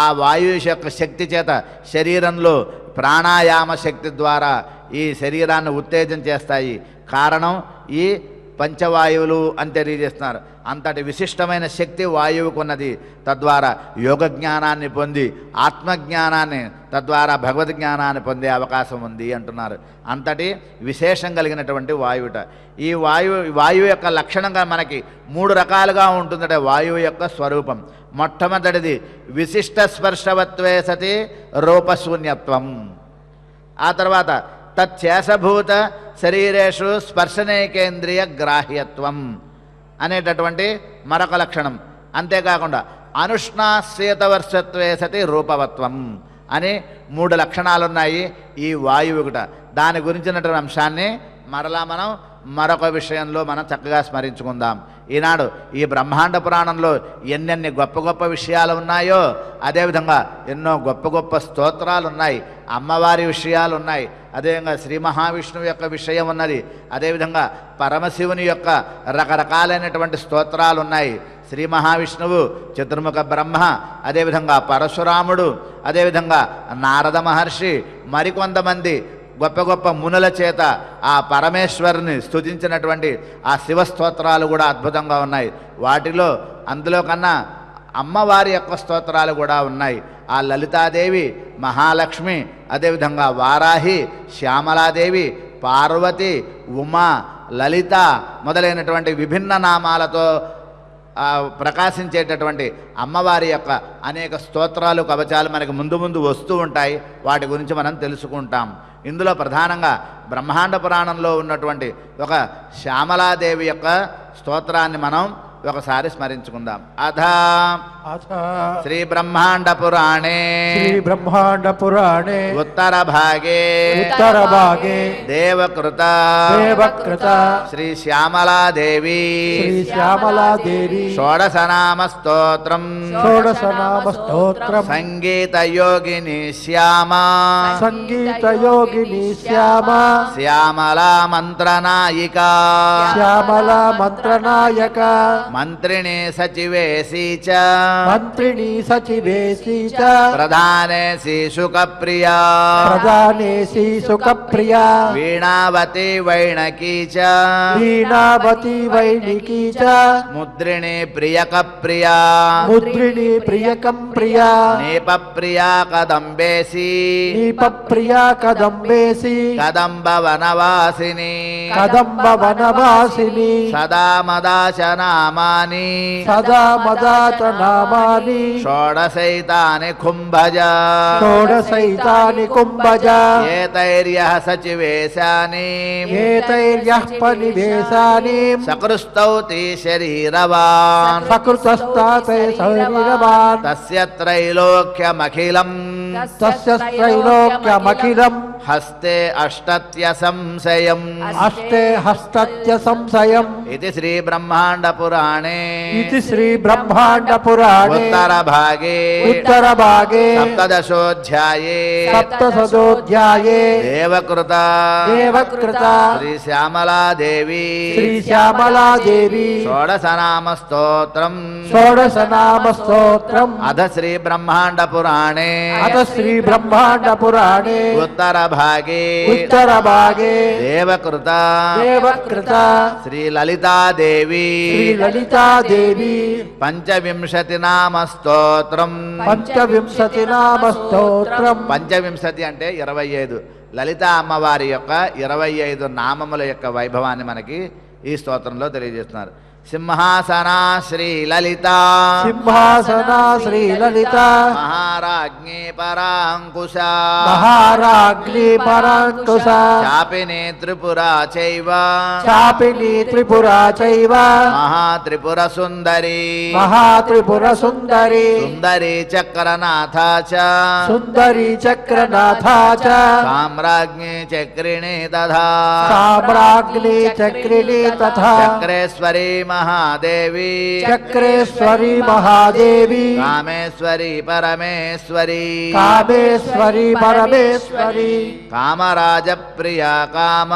ఆ వాయువు యొక్క శక్తి చేత శరీరంలో ప్రాణాయామ శక్తి ద్వారా ఈ శరీరాన్ని ఉత్తేజం చేస్తాయి. కారణం ఈ పంచవాయువులు అని తెలియజేస్తున్నారు. అంతటి విశిష్టమైన శక్తి వాయువుకు ఉన్నది. తద్వారా యోగ జ్ఞానాన్ని పొంది ఆత్మజ్ఞానాన్ని, తద్వారా భగవద్ జ్ఞానాన్ని పొందే అవకాశం ఉంది అంటున్నారు. అంతటి విశేషం కలిగినటువంటి వాయువుట. ఈ వాయువు యొక్క లక్షణంగా మనకి 3 రకాలుగా ఉంటుందట వాయువు యొక్క స్వరూపం. మొట్టమొదటిది విశిష్ట స్పర్శవత్వే సతి రూపశూన్యత్వం. ఆ తర్వాత తచ్చేషభూత శరీరేషు స్పర్శనేకేంద్రియ గ్రాహ్యత్వం అనేటటువంటి మరొక లక్షణం. అంతేకాకుండా అనుష్ణాశ్వేతవర్షత్వే సతి రూపవత్వం అని 3 లక్షణాలున్నాయి ఈ వాయువుకుట. దాని గురించినటువంటి అంశాన్ని మరలా మనం మరొక విషయంలో మనం చక్కగా స్మరించుకుందాం. ఈనాడు ఈ బ్రహ్మాండ పురాణంలో ఎన్నెన్ని గొప్ప గొప్ప విషయాలు ఉన్నాయో, అదేవిధంగా ఎన్నో గొప్ప గొప్ప స్తోత్రాలు ఉన్నాయి, అమ్మవారి విషయాలు ఉన్నాయి, అదేవిధంగా శ్రీ మహావిష్ణువు యొక్క విషయం ఉన్నది, అదేవిధంగా పరమశివుని యొక్క రకరకాలైనటువంటి స్తోత్రాలు ఉన్నాయి. శ్రీ మహావిష్ణువు, చతుర్ముఖ బ్రహ్మ, అదేవిధంగా పరశురాముడు, అదేవిధంగా నారద మహర్షి, మరికొంతమంది గొప్ప గొప్ప మునుల చేత ఆ పరమేశ్వరుని స్తుతించినటువంటి ఆ శివస్తోత్రాలు కూడా అద్భుతంగా ఉన్నాయి. వాటిలో అందులో కన్నా అమ్మవారి యొక్క స్తోత్రాలు కూడా ఉన్నాయి. ఆ లలితాదేవి, మహాలక్ష్మి, అదేవిధంగా వారాహి, శ్యామలాదేవి, పార్వతి, ఉమా, లలిత మొదలైనటువంటి విభిన్న నామాలతో ప్రకాశించేటటువంటి అమ్మవారి యొక్క అనేక స్తోత్రాలు, కవచాలు మనకు ముందు ముందు వస్తూ ఉంటాయి. వాటి గురించి మనం తెలుసుకుంటాం. ఇందులో ప్రధానంగా బ్రహ్మాండ పురాణంలో ఉన్నటువంటి ఒక శ్యామలాదేవి యొక్క స్తోత్రాన్ని మనం ఒకసారి స్మరించుకుందాం. అథా శ్రీ బ్రహ్మాండ పురాణే ఉత్తర భాగే దేవకృత శ్రీ శ్యామలాదేవి షోడశనామ స్తోత్రం సంగీతయోగిని శ్యామా శ్యామలా మంత్రనాయికా మంత్రిణీ సచివేసి చ ప్రధానేసి సుఖప్రియా వీణావతి వైణకీ చ ముద్రిణీ ప్రియకప్రియా నీప ప్రియా కదంబేసి కదంబ వనవాసిని సదా మదాశనామాని షోడశైతాని కుంభజ ఏతైర్యః సచివేశాని సకృస్తౌతి శరీరవాన్ తస్య త్రైలోక్యమఖిలం హస్తే అష్టత్య సంశయం ఇది శ్రీ బ్రహ్మాండ పురాణే ఉత్తర భాగే సప్తదశోధ్యాయే దేవకృత శ్రీ శ్యామలాదేవి షోడశనామ స్తోత్రం అథ శ్రీ బ్రహ్మాండ పురాణే ఉత్తర భాగే దేవకృత శ్రీ లలితాదేవి పంచవింశతి నామ స్తోత్రం పంచవింశతి అంటే 25. లలితా అమ్మవారి యొక్క 25 నామముల యొక్క వైభవాన్ని మనకి ఈ స్తోత్రంలో తెలియజేస్తున్నారు. సింహాసనా శ్రీలలిత మహారాజ్ఞీ పరాంకుశ చాపిని త్రిపురా చైవ మహాత్రిపుర సుందరి సుందరి చక్రనాథ చ సామ్రాజ్ఞీ చక్రిణీ తథా చక్రేశ్వరీ మహాదేవి చక్రేశ్వరి మహాదేవి కామేశ్వరి పరమేశ్వరి కామేశ్వరి పరమేశ్వరి కామరాజ ప్రియా కామ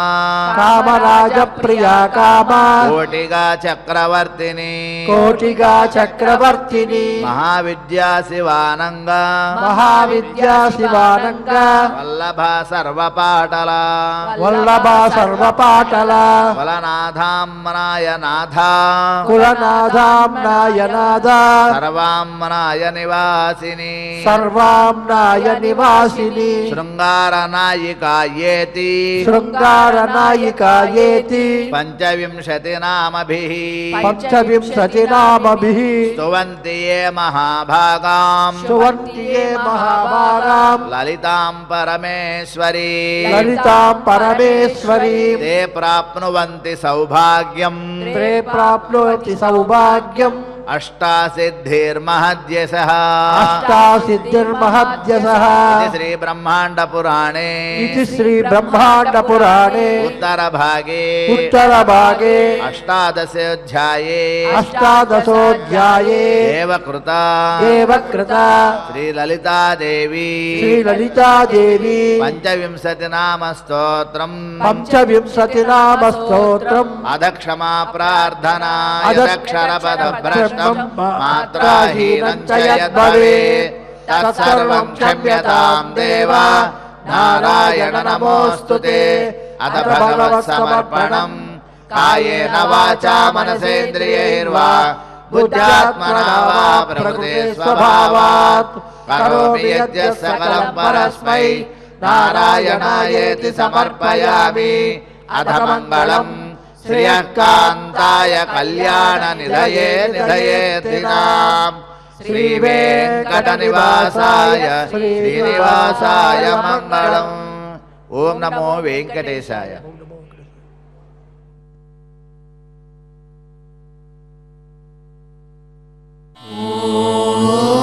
కామరాజ ప్రియా కామ కోటిగా చక్రవర్తిని కోటిగా చక్రవర్తిని మహావిద్యా శివానంగా మహావిద్యా శివానంగా వల్లభ సర్వపాటల వల్లభ సర్వపాటల కులనాథామ్నాయ నాథ కులనాథాంనాయ నాథ సర్వామ్నాయ నివాసిని సర్వాంనాయ నివాసిని శృంగార నాయికాయేతి శృంగార నాయికాయేతి పంచవింశతి నామభిః పంచవింశతి నామభిః స్తువంతి ఏ మహాభాగాం స్తువంతి ఏ మహాభాగాం లలితాం పరమేశ్వరీ లలితాం పరమేశ్వరీ తే ప్రాప్నువంతి సౌభాగ్యం తే ప్రాప్నోతి సౌభాగ్యం అష్టాసిద్ధిర్మహద్యశః అష్టాసిద్ధిర్మహద్యశః ఇది శ్రీ బ్రహ్మాండ పురాణే ఇది శ్రీ బ్రహ్మాండ పురాణే ఉత్తరభాగే ఉత్తరభాగే అష్టాదశోధ్యాయే అష్టాదశోధ్యాయే దేవకృత దేవకృత శ్రీ లలితాదేవి శ్రీ లలితాదేవి పంచవింశతి నామ స్తోత్రం పంచవింశతి నామ స్తోత్రం అధక్షమా ప్రార్థనా యదక్షర పద భ్రష్టం మాత్రాహీనం చ యద్భవేత్ తత్సర్వం క్షమ్యతాం దేవ నారాయణ నమోస్తుతే అథ భగవత్ సమర్పణం కాయేన వాచా మనసేంద్రియైర్వా బుద్ధ్యాత్మనా వా ప్రకృతే స్వభావాత్ కరోమి యద్యత్ సకలం పరస్మై నారాయణాయేతి సమర్పయామి అథ మంగళం శ్రియకాంతాయ కళ్యాణ నిధయే నిధయేతినాం శ్రీ వెంకట నివాసాయ శ్రీనివాసాయ మంగళం. ఓం నమో వెంకటేశాయ. ఓం